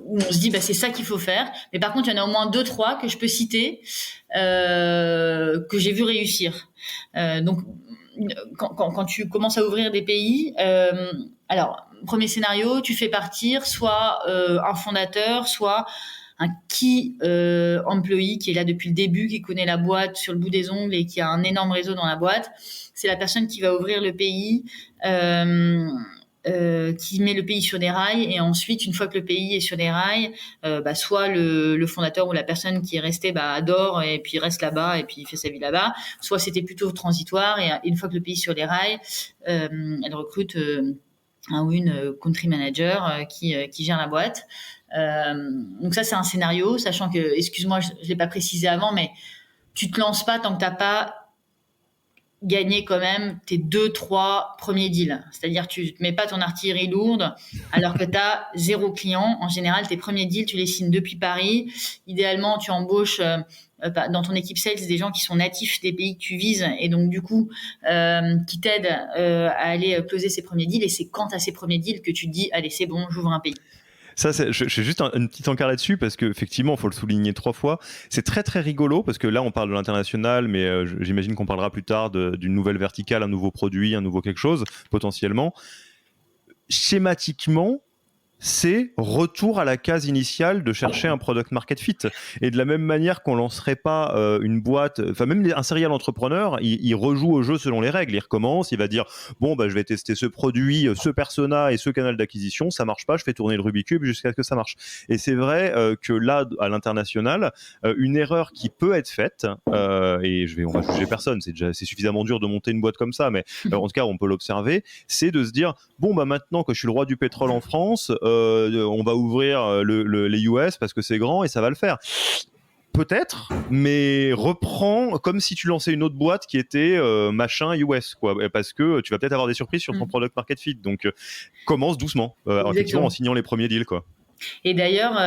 où on se dit c'est ça qu'il faut faire. Mais par contre, il y en a au moins 2-3 que je peux citer que j'ai vu réussir. Donc quand tu commences à ouvrir des pays, alors premier scénario, tu fais partir soit un fondateur, soit un key employee qui est là depuis le début, qui connaît la boîte sur le bout des ongles et qui a un énorme réseau dans la boîte. C'est la personne qui va ouvrir le pays, qui met le pays sur des rails, et ensuite, une fois que le pays est sur des rails, soit le fondateur ou la personne qui est restée adore et puis reste là-bas et puis fait sa vie là-bas, soit c'était plutôt transitoire et une fois que le pays est sur les rails, elle recrute un ou une country manager qui gère la boîte. Donc ça, c'est un scénario, sachant que, excuse-moi, je l'ai pas précisé avant, mais tu te lances pas tant que t'as pas gagné quand même tes 2-3 premiers deals. C'est-à-dire, tu te mets pas ton artillerie lourde alors que tu as 0 client. En général, tes premiers deals, tu les signes depuis Paris. Idéalement, tu embauches dans ton équipe sales des gens qui sont natifs des pays que tu vises et donc du coup qui t'aident à aller closer ces premiers deals. Et c'est quand tu as ces premiers deals que tu te dis, allez, c'est bon, j'ouvre un pays. Ça, je fais juste une petite encart là-dessus parce qu'effectivement, il faut le souligner 3 fois. C'est très très rigolo parce que là, on parle de l'international, mais j'imagine qu'on parlera plus tard d'une nouvelle verticale, un nouveau produit, un nouveau quelque chose, potentiellement. Schématiquement, c'est retour à la case initiale de chercher un product market fit. Et de la même manière qu'on lancerait pas une boîte, enfin même un serial entrepreneur, il rejoue au jeu selon les règles. Il recommence, il va dire bon bah je vais tester ce produit, ce persona et ce canal d'acquisition, ça marche pas, je fais tourner le Rubik's Cube jusqu'à ce que ça marche. Et c'est vrai que là à l'international, une erreur qui peut être faite, et on va juger personne, c'est suffisamment dur de monter une boîte comme ça, mais en tout cas on peut l'observer, c'est de se dire bon bah maintenant que je suis le roi du pétrole en France, on va ouvrir les US parce que c'est grand et ça va le faire. Peut-être, mais reprends comme si tu lançais une autre boîte qui était machin US, quoi, parce que tu vas peut-être avoir des surprises sur ton product market fit. Donc commence doucement, effectivement en signant les premiers deals, quoi. Et d'ailleurs,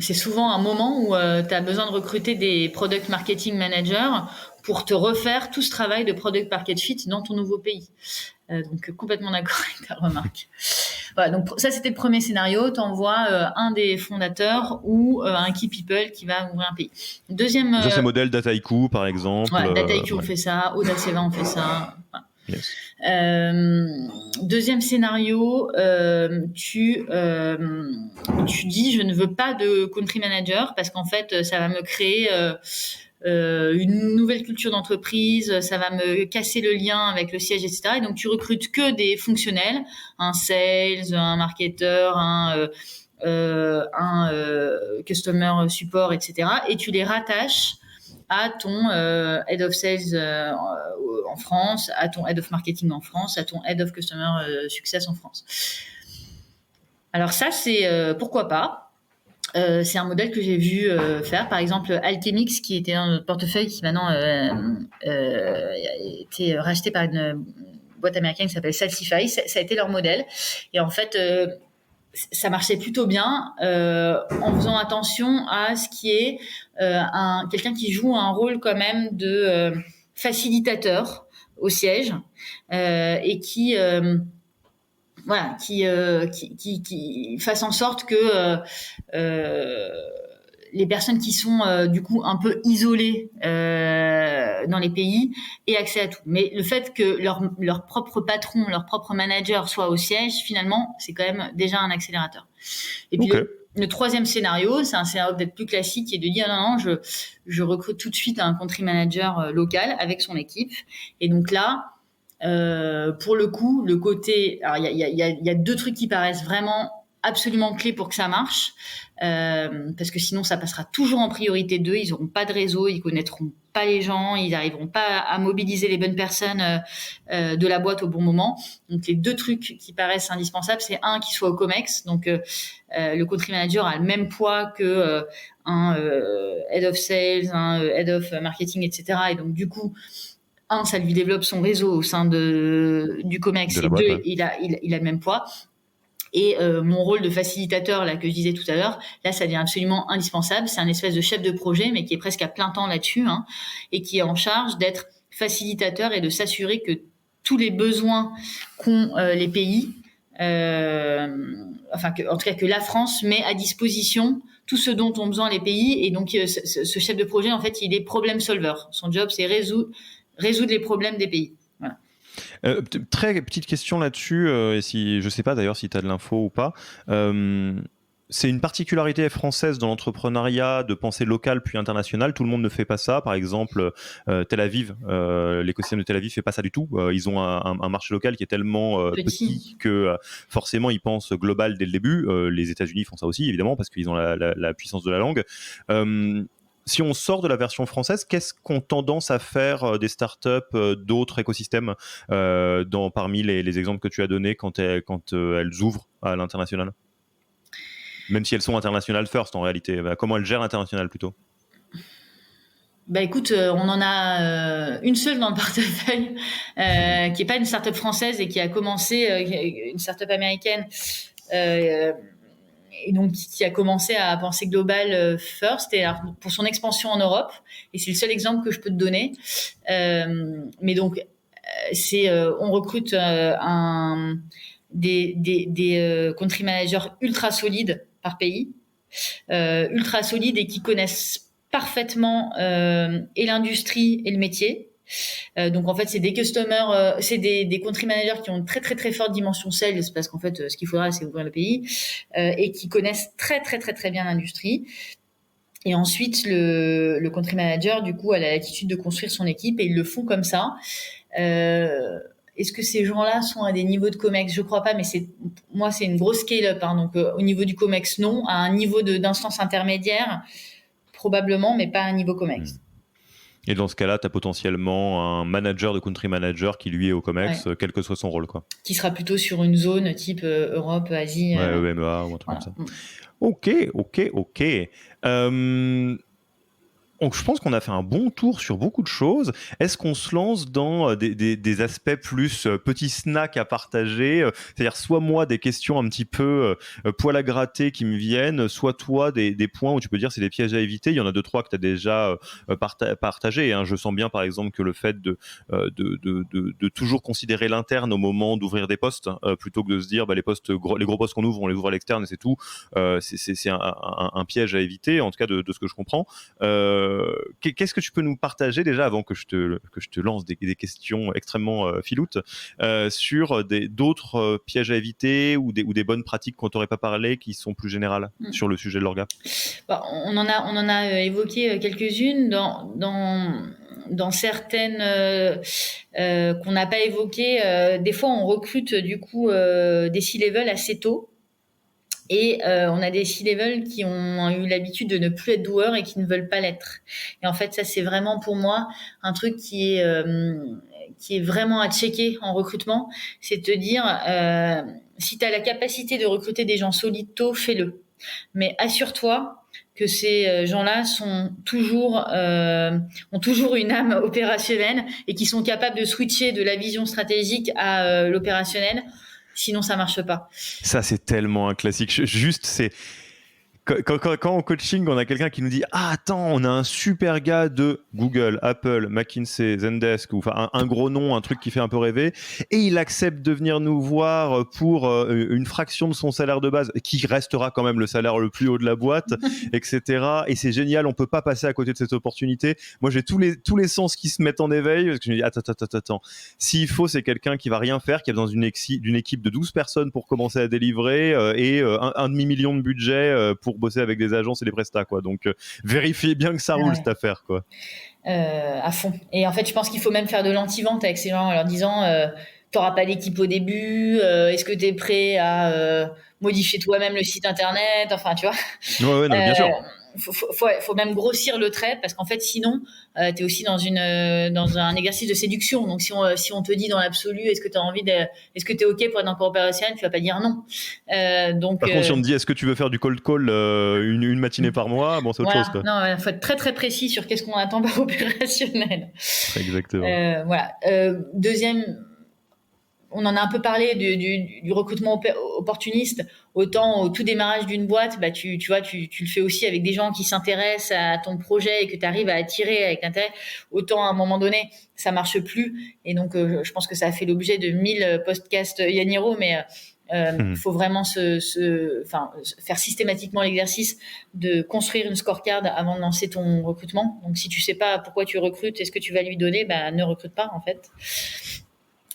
c'est souvent un moment où tu as besoin de recruter des product marketing managers pour te refaire tout ce travail de product market fit dans ton nouveau pays. Donc complètement d'accord avec ta remarque. Voilà, donc ça c'était le premier scénario. Tu envoies un des fondateurs ou un key people qui va ouvrir un pays. Deuxième. Ça c'est modèle Dataiku par exemple. Ouais, Dataiku on fait ça, Audaceva on fait ça. Voilà. Yes. Deuxième scénario, tu dis je ne veux pas de country manager parce qu'en fait ça va me créer une nouvelle culture d'entreprise, ça va me casser le lien avec le siège, etc. Et donc tu recrutes que des fonctionnels, un sales, un marketeur, un customer support, etc. Et tu les rattaches à ton head of sales en France, à ton head of marketing en France, à ton head of customer success en France. Alors ça, c'est pourquoi pas. C'est un modèle que j'ai vu faire. Par exemple, Alchemix, qui était dans notre portefeuille, qui maintenant a été racheté par une boîte américaine qui s'appelle Salsify. Ça a été leur modèle. Et en fait, ça marchait plutôt bien en faisant attention à ce qui est quelqu'un qui joue un rôle quand même de facilitateur au siège et qui fasse en sorte que les personnes qui sont du coup un peu isolées dans les pays aient accès à tout. Mais le fait que leur propre patron, leur propre manager soit au siège, finalement, c'est quand même déjà un accélérateur. Et puis le troisième scénario, c'est un scénario peut-être plus classique, qui est de dire non, je recrute tout de suite un country manager local avec son équipe. Et donc là, pour le coup, le côté, alors il y a deux trucs qui paraissent vraiment absolument clés pour que ça marche, parce que sinon ça passera toujours en priorité d'eux. Ils n'auront pas de réseau, ils connaîtront pas les gens, ils n'arriveront pas à mobiliser les bonnes personnes de la boîte au bon moment. Donc les deux trucs qui paraissent indispensables, c'est un, qui soit au Comex, donc le country manager a le même poids que un head of sales, un head of marketing, etc. Et donc du coup, un, ça lui développe son réseau au sein du Comex, et deux, ouais. il a le même poids. Et mon rôle de facilitateur, là, que je disais tout à l'heure, là, ça devient absolument indispensable. C'est un espèce de chef de projet, mais qui est presque à plein temps là-dessus, hein, et qui est en charge d'être facilitateur et de s'assurer que tous les besoins qu'ont les pays, en tout cas que la France met à disposition tout ce dont ont besoin les pays. Et donc, ce chef de projet, en fait, il est problem solver. Son job, c'est résoudre les problèmes des pays. Voilà. Très petite question là-dessus, et je ne sais pas d'ailleurs si tu as de l'info ou pas. C'est une particularité française dans l'entrepreneuriat de penser local puis international. Tout le monde ne fait pas ça. Par exemple, Tel Aviv, l'écosystème de Tel Aviv ne fait pas ça du tout. Ils ont un marché local qui est tellement petit que forcément ils pensent global dès le début. Les États-Unis font ça aussi, évidemment, parce qu'ils ont la puissance de la langue. Si on sort de la version française, qu'est-ce qu'ont tendance à faire des startups d'autres écosystèmes parmi les exemples que tu as donnés quand elles ouvrent à l'international ? Même si elles sont internationales first en réalité. Comment elles gèrent l'international plutôt ? Bah écoute, on en a une seule dans le portefeuille qui n'est pas une startup française et qui a commencé, une startup américaine, et donc qui a commencé à penser global first, et alors, pour son expansion en Europe, et c'est le seul exemple que je peux te donner. Mais donc on recrute des country managers ultra solides par pays, ultra solides et qui connaissent parfaitement et l'industrie et le métier. Donc en fait, c'est des customers, c'est des country managers qui ont une très très très forte dimension sales, parce qu'en fait, ce qu'il faudra, c'est ouvrir le pays, et qui connaissent très très très très bien l'industrie. Et ensuite, le country manager, du coup, a la latitude de construire son équipe, et ils le font comme ça. Est-ce que ces gens-là sont à des niveaux de Comex? Je crois pas, mais moi, c'est une grosse scale-up. Hein, donc, au niveau du Comex, non. À un niveau d'instance intermédiaire, probablement, mais pas à un niveau Comex. Et dans ce cas-là, tu as potentiellement un manager de country manager qui lui est au COMEX, quel que soit son rôle, quoi. Qui sera plutôt sur une zone type Europe, Asie. Ouais, EMEA ou un truc voilà. comme ça. Ok. Donc, je pense qu'on a fait un bon tour sur beaucoup de choses. Est-ce qu'on se lance dans des aspects plus petits snacks à partager, c'est-à-dire soit moi des questions un petit peu poil à gratter qui me viennent, soit toi des points où tu peux dire c'est des pièges à éviter. Il y en a 2-3 que tu as déjà partagé. Hein. Je sens bien par exemple que le fait de toujours considérer l'interne au moment d'ouvrir des postes, plutôt que de se dire les gros postes qu'on ouvre, on les ouvre à l'externe et c'est tout. C'est un piège à éviter, en tout cas de ce que je comprends. Qu'est-ce que tu peux nous partager déjà avant que je te lance des questions extrêmement filoutes sur d'autres pièges à éviter ou des bonnes pratiques qu'on t'aurait pas parlé qui sont plus générales sur le sujet de l'orga? On en a évoqué quelques-unes dans certaines qu'on n'a pas évoquées. Des fois, on recrute du coup des C-level assez tôt. Et on a des C-level qui ont eu l'habitude de ne plus être doueurs et qui ne veulent pas l'être. Et en fait, ça, c'est vraiment pour moi un truc qui est vraiment à checker en recrutement. C'est de te dire, si tu as la capacité de recruter des gens solides tôt, fais-le. Mais assure-toi que ces gens-là ont toujours une âme opérationnelle et qui sont capables de switcher de la vision stratégique à l'opérationnel. Sinon, ça marche pas. Ça, c'est tellement un classique. C'est quand en coaching, on a quelqu'un qui nous dit « Ah, attends, on a un super gars de Google, Apple, McKinsey, Zendesk, ou enfin un gros nom, un truc qui fait un peu rêver, et il accepte de venir nous voir pour une fraction de son salaire de base, qui restera quand même le salaire le plus haut de la boîte, etc. Et c'est génial, on peut pas passer à côté de cette opportunité. » Moi, j'ai tous les sens qui se mettent en éveil, parce que je me dis « Attends. S'il faut, c'est quelqu'un qui va rien faire, qui est dans d'une équipe de 12 personnes pour commencer à délivrer, et un demi-million de budget pour bosser avec des agences et des prestats, quoi. Donc vérifiez bien que ça roule, cette affaire, quoi. À fond. Et en fait, je pense qu'il faut même faire de l'anti-vente avec ces gens en leur disant t'auras pas d'équipe au début, est-ce que t'es prêt à modifier toi-même le site internet, enfin tu vois. Ouais, non, bien sûr. Faut même grossir le trait, parce qu'en fait sinon t'es aussi dans un exercice de séduction. Donc si on te dit dans l'absolu est-ce que t'es ok pour être dans le corps opérationnel, tu vas pas dire non. Par contre, si on te dit est-ce que tu veux faire du cold call une matinée par mois, bon, c'est autre chose, quoi. Non, faut être très très précis sur qu'est-ce qu'on attend par opérationnel. Exactement. Voilà. Deuxième, on en a un peu parlé du recrutement opportuniste. Autant au tout démarrage d'une boîte, tu vois, tu le fais aussi avec des gens qui s'intéressent à ton projet et que tu arrives à attirer avec l'intérêt. Autant à un moment donné, ça marche plus. Et donc, je pense que ça a fait l'objet de 1000 podcasts Yaniro, mais il faut vraiment faire systématiquement l'exercice de construire une scorecard avant de lancer ton recrutement. Donc, si tu sais pas pourquoi tu recrutes et ce que tu vas lui donner, ne recrute pas, en fait.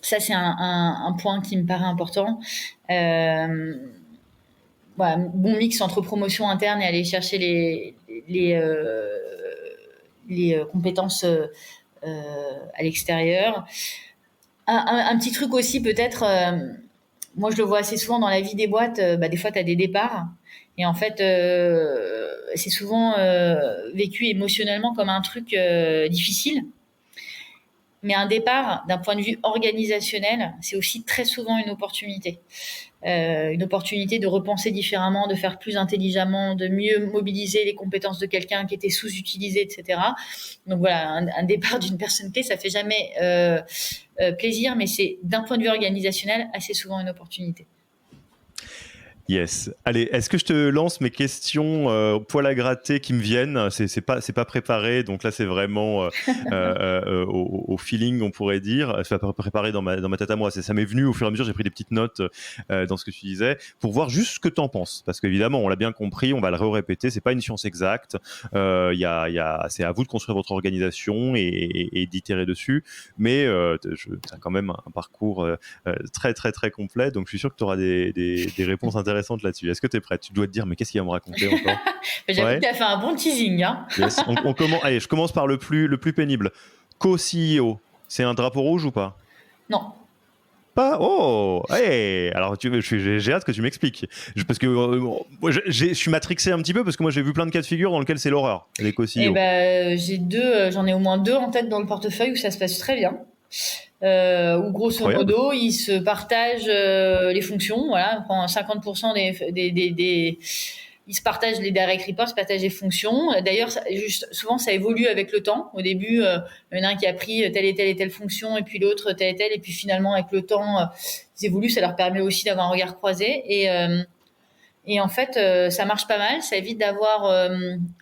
Ça, c'est un point qui me paraît important. Bon mix entre promotion interne et aller chercher les compétences à l'extérieur. Un petit truc aussi, peut-être, moi je le vois assez souvent dans la vie des boîtes, des fois tu as des départs. Et en fait, c'est souvent vécu émotionnellement comme un truc difficile. Mais un départ, d'un point de vue organisationnel, c'est aussi très souvent une opportunité. Une opportunité de repenser différemment, de faire plus intelligemment, de mieux mobiliser les compétences de quelqu'un qui était sous-utilisé, etc. Donc voilà, un départ d'une personne clé, ça fait jamais plaisir, mais c'est d'un point de vue organisationnel assez souvent une opportunité. Yes. Allez, est-ce que je te lance mes questions poil à gratter qui me viennent? C'est pas préparé, donc là c'est vraiment au feeling, on pourrait dire. C'est pas préparé dans ma tête à moi. Ça m'est venu au fur et à mesure. J'ai pris des petites notes dans ce que tu disais pour voir juste ce que t'en penses, parce qu'évidemment on l'a bien compris, on va le répéter. C'est pas une science exacte. C'est à vous de construire votre organisation et d'itérer dessus. Mais t'as quand même un parcours très très très complet, donc je suis sûr que tu auras des réponses intéressantes là-dessus. Est-ce que tu es prête? Tu dois te dire, mais qu'est-ce qu'il va me raconter encore? J'avoue que tu as fait un bon teasing. Hein. Yes. Allez, je commence par le plus pénible. Co-CEO, c'est un drapeau rouge ou pas? Non. Pas? Oh, hey. Alors j'ai hâte que tu m'expliques. Parce que je suis matrixé un petit peu parce que moi j'ai vu plein de cas de figure dans lesquels c'est l'horreur, les co-CEO. J'en ai au moins 2 en tête dans le portefeuille où ça se passe très bien. Où grosso modo, ils se partagent les fonctions. Voilà, on prend 50% ils se partagent les direct reports, se partagent les fonctions. D'ailleurs, souvent, ça évolue avec le temps. Au début, il y en a un qui a pris telle et telle fonction, et puis l'autre telle et telle. Et puis finalement, avec le temps, ils évoluent. Ça leur permet aussi d'avoir un regard croisé. Et en fait, ça marche pas mal. Ça évite d'avoir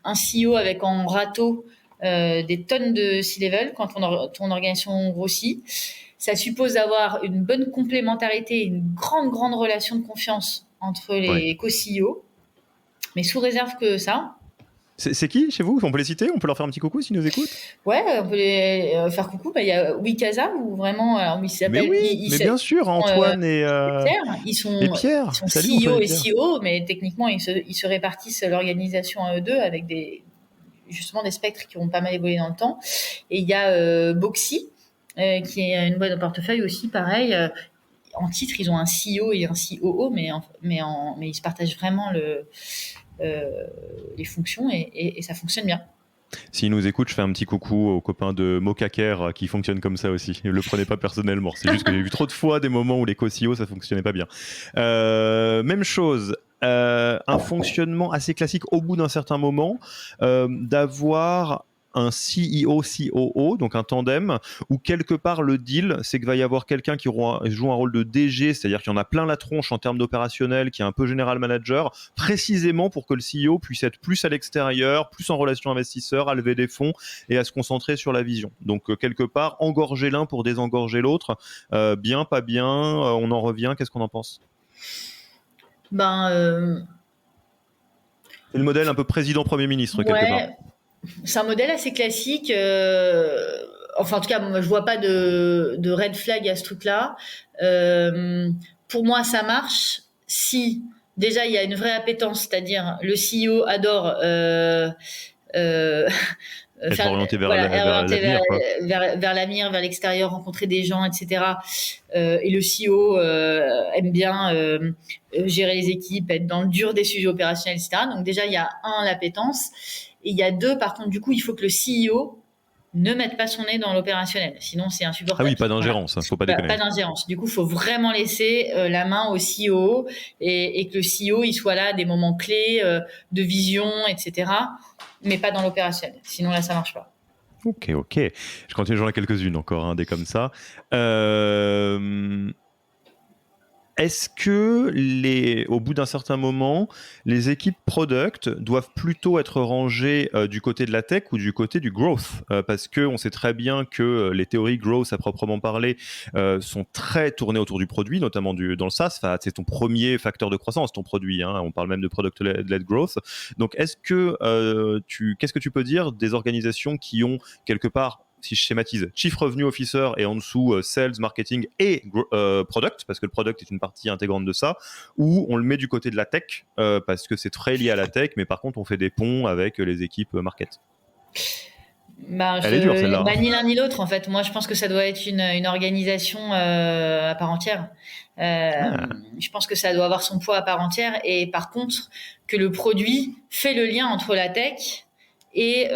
un CEO avec en râteau des tonnes de C-level quand ton organisation grossit. Ça suppose d'avoir une bonne complémentarité, une grande relation de confiance entre les co-CEO, mais sous réserve que ça. C'est qui chez vous? On peut les citer? On peut leur faire un petit coucou s'ils nous écoutent? Ouais, on peut les faire coucou. Il y a Wikaza, où vraiment, alors, mais oui, mais bien sûr, Antoine et Pierre. Ils sont Salut, CEO Antoine et CEO, mais techniquement, ils se répartissent l'organisation à eux deux avec justement des spectres qui ont pas mal évolué dans le temps. Et il y a Boxy, qui est une boîte de portefeuille aussi, pareil. En titre, ils ont un CEO et un COO, mais ils se partagent vraiment les fonctions et ça fonctionne bien. S'ils nous écoutent, je fais un petit coucou aux copains de Mocaker qui fonctionnent comme ça aussi. Ne le prenez pas personnellement. C'est juste que j'ai vu trop de fois des moments où les co-CEO, ça fonctionnait pas bien. Même chose. Un fonctionnement assez classique au bout d'un certain moment, d'avoir un CEO, COO, donc un tandem, où quelque part le deal, c'est qu'il va y avoir quelqu'un qui joue un rôle de DG, c'est-à-dire qu'il y en a plein la tronche en termes d'opérationnel, qui est un peu général manager, précisément pour que le CEO puisse être plus à l'extérieur, plus en relation investisseur, à lever des fonds et à se concentrer sur la vision. Donc quelque part, engorger l'un pour désengorger l'autre, bien, pas bien, on en revient, qu'est-ce qu'on en pense? C'est le modèle un peu président-premier ministre, quelque part. C'est un modèle assez classique. Enfin, en tout cas, moi, je vois pas de red flag à ce truc-là. Pour moi, ça marche si déjà il y a une vraie appétence, c'est-à-dire le CEO adore être orienté vers l'avenir, vers l'avenir, vers l'extérieur, rencontrer des gens, etc. Et le CEO aime bien gérer les équipes, être dans le dur des sujets opérationnels, etc. Donc déjà, il y a l'appétence. Et il y a 2, par contre, du coup, il faut que le CEO ne mette pas son nez dans l'opérationnel. Sinon, c'est insupportable. Ah oui, pas d'ingérence, faut pas déconner. Pas d'ingérence. Du coup, il faut vraiment laisser la main au CEO et que le CEO, il soit là à des moments clés de vision, etc. Mais pas dans l'opérationnel. Sinon, là, ça marche pas. Ok. Je continue, j'en ai quelques-unes encore, des comme ça. Est-ce que au bout d'un certain moment, les équipes product doivent plutôt être rangées du côté de la tech ou du côté du growth? Parce qu'on sait très bien que les théories growth à proprement parler sont très tournées autour du produit, notamment dans le SaaS. Enfin, c'est ton premier facteur de croissance, ton produit. On parle même de product-led growth. Donc, qu'est-ce que tu peux dire des organisations qui ont quelque part, si je schématise, Chief Revenue Officer et en dessous Sales, Marketing et Product, parce que le Product est une partie intégrante de ça, ou on le met du côté de la tech, parce que c'est très lié à la tech, mais par contre on fait des ponts avec les équipes market. Elle est dure celle-là. Ni l'un ni l'autre en fait. Moi je pense que ça doit être une organisation à part entière. Je pense que ça doit avoir son poids à part entière et par contre que le produit fait le lien entre la tech et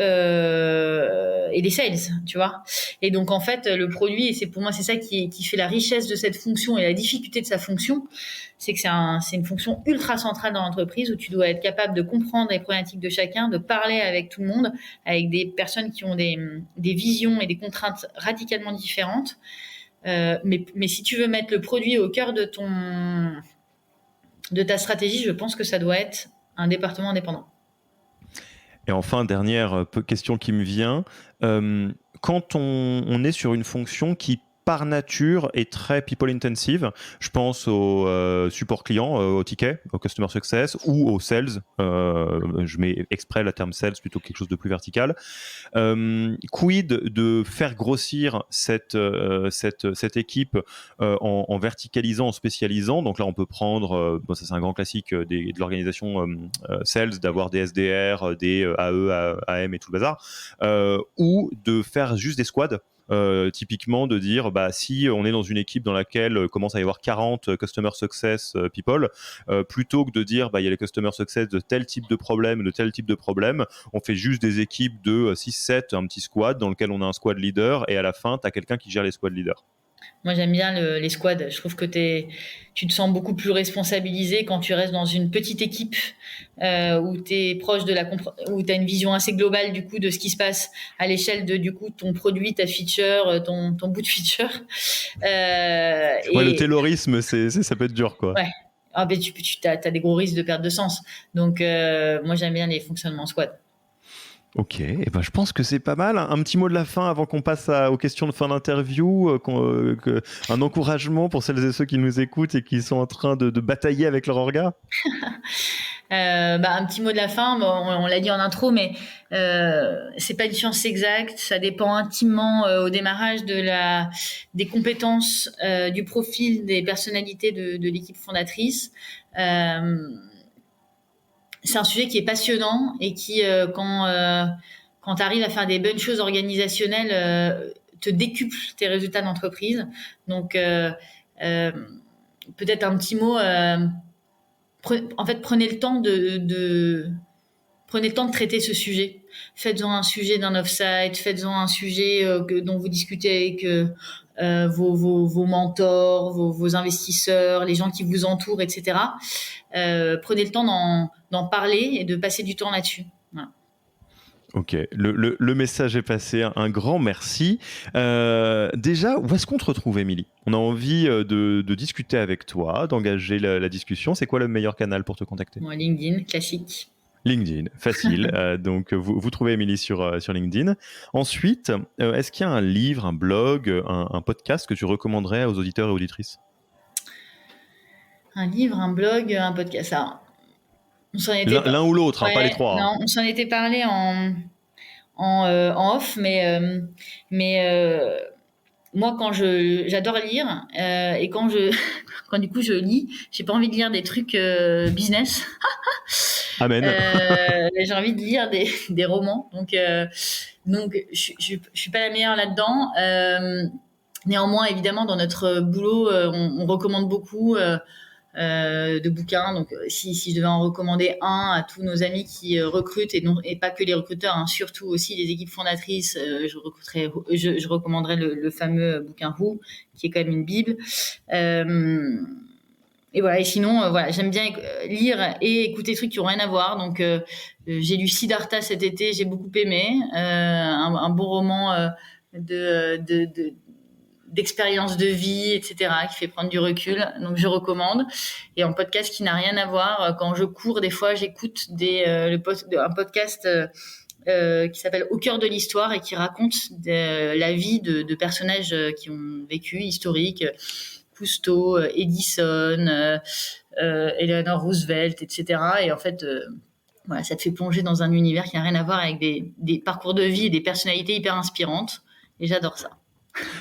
les sales, tu vois. Et donc en fait le produit, et c'est pour moi c'est ça qui fait la richesse de cette fonction et la difficulté de sa fonction, c'est que c'est une fonction ultra centrale dans l'entreprise où tu dois être capable de comprendre les problématiques de chacun, de parler avec tout le monde, avec des personnes qui ont des visions et des contraintes radicalement différentes. Mais si tu veux mettre le produit au cœur de de ta stratégie, je pense que ça doit être un département indépendant. Et enfin, dernière question qui me vient, quand on est sur une fonction qui par nature est très people intensive, je pense au support client, au ticket, au customer success ou au sales, je mets exprès le terme sales plutôt que quelque chose de plus vertical. Quid de faire grossir cette équipe en verticalisant, en spécialisant. Donc là, on peut prendre, bon, ça c'est un grand classique de l'organisation sales, d'avoir des SDR, des AE, AM et tout le bazar, ou de faire juste des squads. Typiquement de dire si on est dans une équipe dans laquelle commence à y avoir 40 customer success people, plutôt que de dire il y a les customer success de tel type de problème, on fait juste des équipes de 6-7, un petit squad dans lequel on a un squad leader et à la fin tu as quelqu'un qui gère les squad leaders. Moi, j'aime bien les squads. Je trouve que tu te sens beaucoup plus responsabilisé quand tu restes dans une petite équipe où tu es proche où tu as une vision assez globale du coup de ce qui se passe à l'échelle de du coup ton produit, ta feature, ton bout de feature. Le taylorisme, ça peut être dur, quoi. Ouais. Ah, ben tu as des gros risques de perte de sens. Donc moi, j'aime bien les fonctionnements en squad. Ok, je pense que c'est pas mal. Un petit mot de la fin avant qu'on passe aux questions de fin d'interview, un encouragement pour celles et ceux qui nous écoutent et qui sont en train de batailler avec leur orga. Un petit mot de la fin, on l'a dit en intro, mais c'est pas une science exacte, ça dépend intimement au démarrage des compétences, du profil, des personnalités de l'équipe fondatrice. C'est un sujet qui est passionnant et qui, quand tu arrives à faire des bonnes choses organisationnelles, te décuple tes résultats d'entreprise. Donc, peut-être un petit mot. Prenez le temps prenez le temps de traiter ce sujet. Faites-en un sujet d'un off-site, faites-en un sujet dont vous discutez avec vos mentors, vos investisseurs, les gens qui vous entourent, etc. Prenez le temps d'en parler et de passer du temps là-dessus. Voilà. Ok, le message est passé. Un grand merci. Déjà, où est-ce qu'on te retrouve, Émilie ? On a envie de discuter avec toi, d'engager la discussion. C'est quoi le meilleur canal pour te contacter ? Bon, LinkedIn, classique. LinkedIn, facile. Donc, vous trouvez Émilie sur LinkedIn. Ensuite, est-ce qu'il y a un livre, un blog, un podcast que tu recommanderais aux auditeurs et auditrices ? Un livre, un blog, un podcast. Ça, l'un ou l'autre, pas les trois. Non, on s'en était parlé en off, mais moi, quand j'adore lire et quand du coup je lis, j'ai pas envie de lire des trucs business. Amen. J'ai envie de lire des romans, donc je suis pas la meilleure là-dedans. Néanmoins, évidemment, dans notre boulot, on recommande beaucoup de bouquins. Donc, si je devais en recommander un à tous nos amis qui recrutent et pas que les recruteurs, hein, surtout aussi les équipes fondatrices, je recommanderais le fameux bouquin Who, qui est quand même une bible. Et voilà. Et sinon, j'aime bien lire et écouter des trucs qui ont rien à voir. Donc, j'ai lu Siddhartha cet été, j'ai beaucoup aimé, un bon roman d'expérience de vie, etc., qui fait prendre du recul. Donc, je recommande. Et en podcast qui n'a rien à voir, quand je cours, des fois, j'écoute un podcast qui s'appelle Au cœur de l'histoire et qui raconte la vie de personnages qui ont vécu, historiques, Cousteau, Edison, Eleanor Roosevelt, etc. Et en fait, ça te fait plonger dans un univers qui n'a rien à voir avec des parcours de vie et des personnalités hyper inspirantes. Et j'adore ça.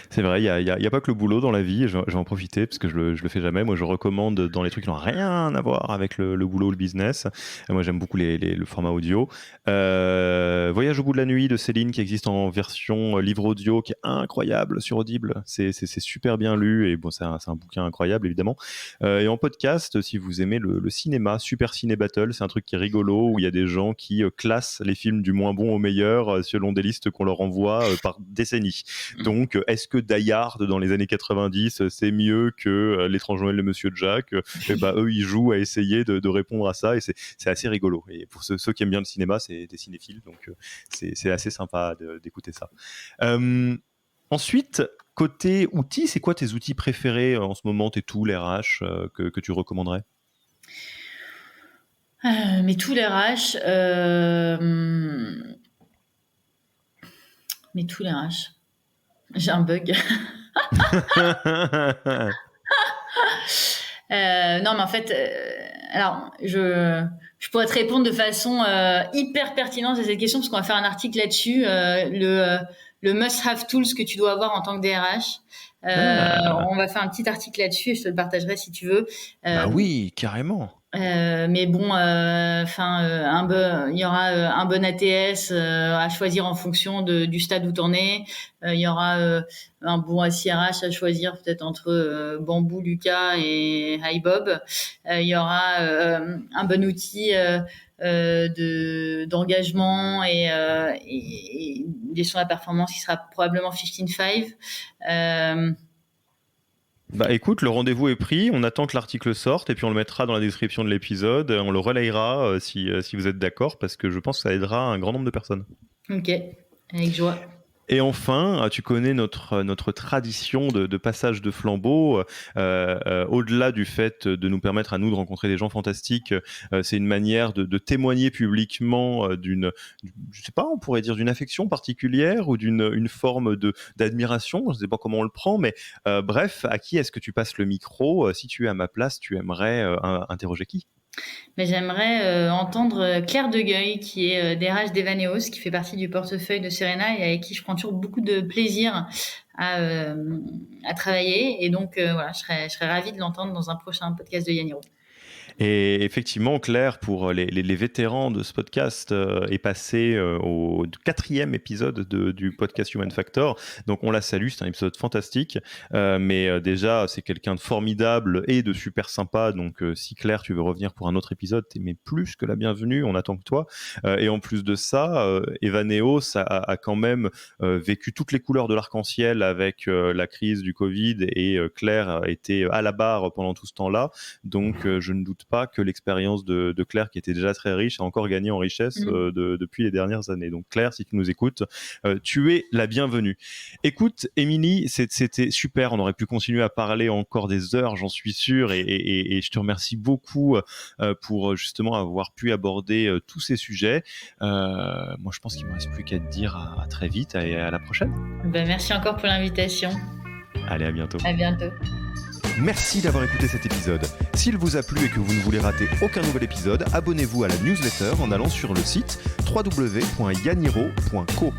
C'est vrai, il y a pas que le boulot dans la vie, je vais en profiter parce que je le fais jamais. Moi, je recommande dans les trucs qui n'ont rien à voir avec le boulot ou le business. Et moi, j'aime beaucoup le format audio. Voyage au bout de la nuit de Céline, qui existe en version livre audio, qui est incroyable sur Audible. C'est super bien lu et bon, c'est un bouquin incroyable, évidemment. Et en podcast, si vous aimez le cinéma, Super Ciné Battle, c'est un truc qui est rigolo où il y a des gens qui classent les films du moins bon au meilleur selon des listes qu'on leur envoie par décennie. Donc, est-ce que Die Hard dans les années 90 c'est mieux que L'étrange Noël de Monsieur Jack ? Eux ils jouent à essayer de répondre à ça et c'est assez rigolo. Et pour ceux qui aiment bien le cinéma, c'est des cinéphiles, donc c'est assez sympa d'écouter ça. Ensuite, côté outils, c'est quoi tes outils préférés en ce moment, tes tools RH que tu recommanderais ? Mais tous les RH, mais tous les RH. J'ai un bug. Non, mais en fait, alors je pourrais te répondre de façon hyper pertinente à cette question parce qu'on va faire un article là-dessus. Le must-have tools que tu dois avoir en tant que DRH. On va faire un petit article là-dessus et je te le partagerai si tu veux. Bah oui, carrément. Mais bon, il y aura un bon ATS à choisir en fonction du stade où t'en es. Il y aura un bon SIRH à choisir peut-être entre Bamboo, Lucas et HiBob. Il y aura un bon outil d'engagement et gestion de la performance qui sera probablement 15-5. Bah écoute, le rendez-vous est pris, on attend que l'article sorte et puis on le mettra dans la description de l'épisode, on le relayera si vous êtes d'accord parce que je pense que ça aidera un grand nombre de personnes. Ok, avec joie. Et enfin, tu connais notre tradition de passage de flambeau. Au-delà du fait de nous permettre à nous de rencontrer des gens fantastiques, c'est une manière de témoigner publiquement je sais pas, on pourrait dire d'une affection particulière ou d'une forme d'admiration. Je sais pas comment on le prend, mais bref, à qui est-ce que tu passes le micro? Si tu es à ma place, tu aimerais interroger qui? Mais j'aimerais entendre Claire Degueuil, qui est DRH d'Evaneos, qui fait partie du portefeuille de Serena et avec qui je prends toujours beaucoup de plaisir à travailler. Et donc, voilà, je serais ravie de l'entendre dans un prochain podcast de Yaniro. Et effectivement, Claire, pour les vétérans de ce podcast, est passée au 4e épisode du podcast Human Factor. Donc on la salue, c'est un épisode fantastique. Mais déjà, c'est quelqu'un de formidable et de super sympa. Donc si Claire, tu veux revenir pour un autre épisode, t'es mais plus que la bienvenue, on attend que toi. Et en plus de ça, Evaneos a quand même vécu toutes les couleurs de l'arc-en-ciel avec la crise du Covid et Claire a été à la barre pendant tout ce temps-là. Donc je ne doute pas que l'expérience de Claire, qui était déjà très riche, a encore gagné en richesse depuis les dernières années. Donc Claire, si tu nous écoutes, tu es la bienvenue. Écoute, Émilie, c'était super. On aurait pu continuer à parler encore des heures, j'en suis sûr, et je te remercie beaucoup pour justement avoir pu aborder tous ces sujets. Moi, je pense qu'il me reste plus qu'à te dire à très vite et à la prochaine. Ben, merci encore pour l'invitation. Allez, à bientôt. À bientôt. Merci d'avoir écouté cet épisode. S'il vous a plu et que vous ne voulez rater aucun nouvel épisode, abonnez-vous à la newsletter en allant sur le site www.yaniro.co.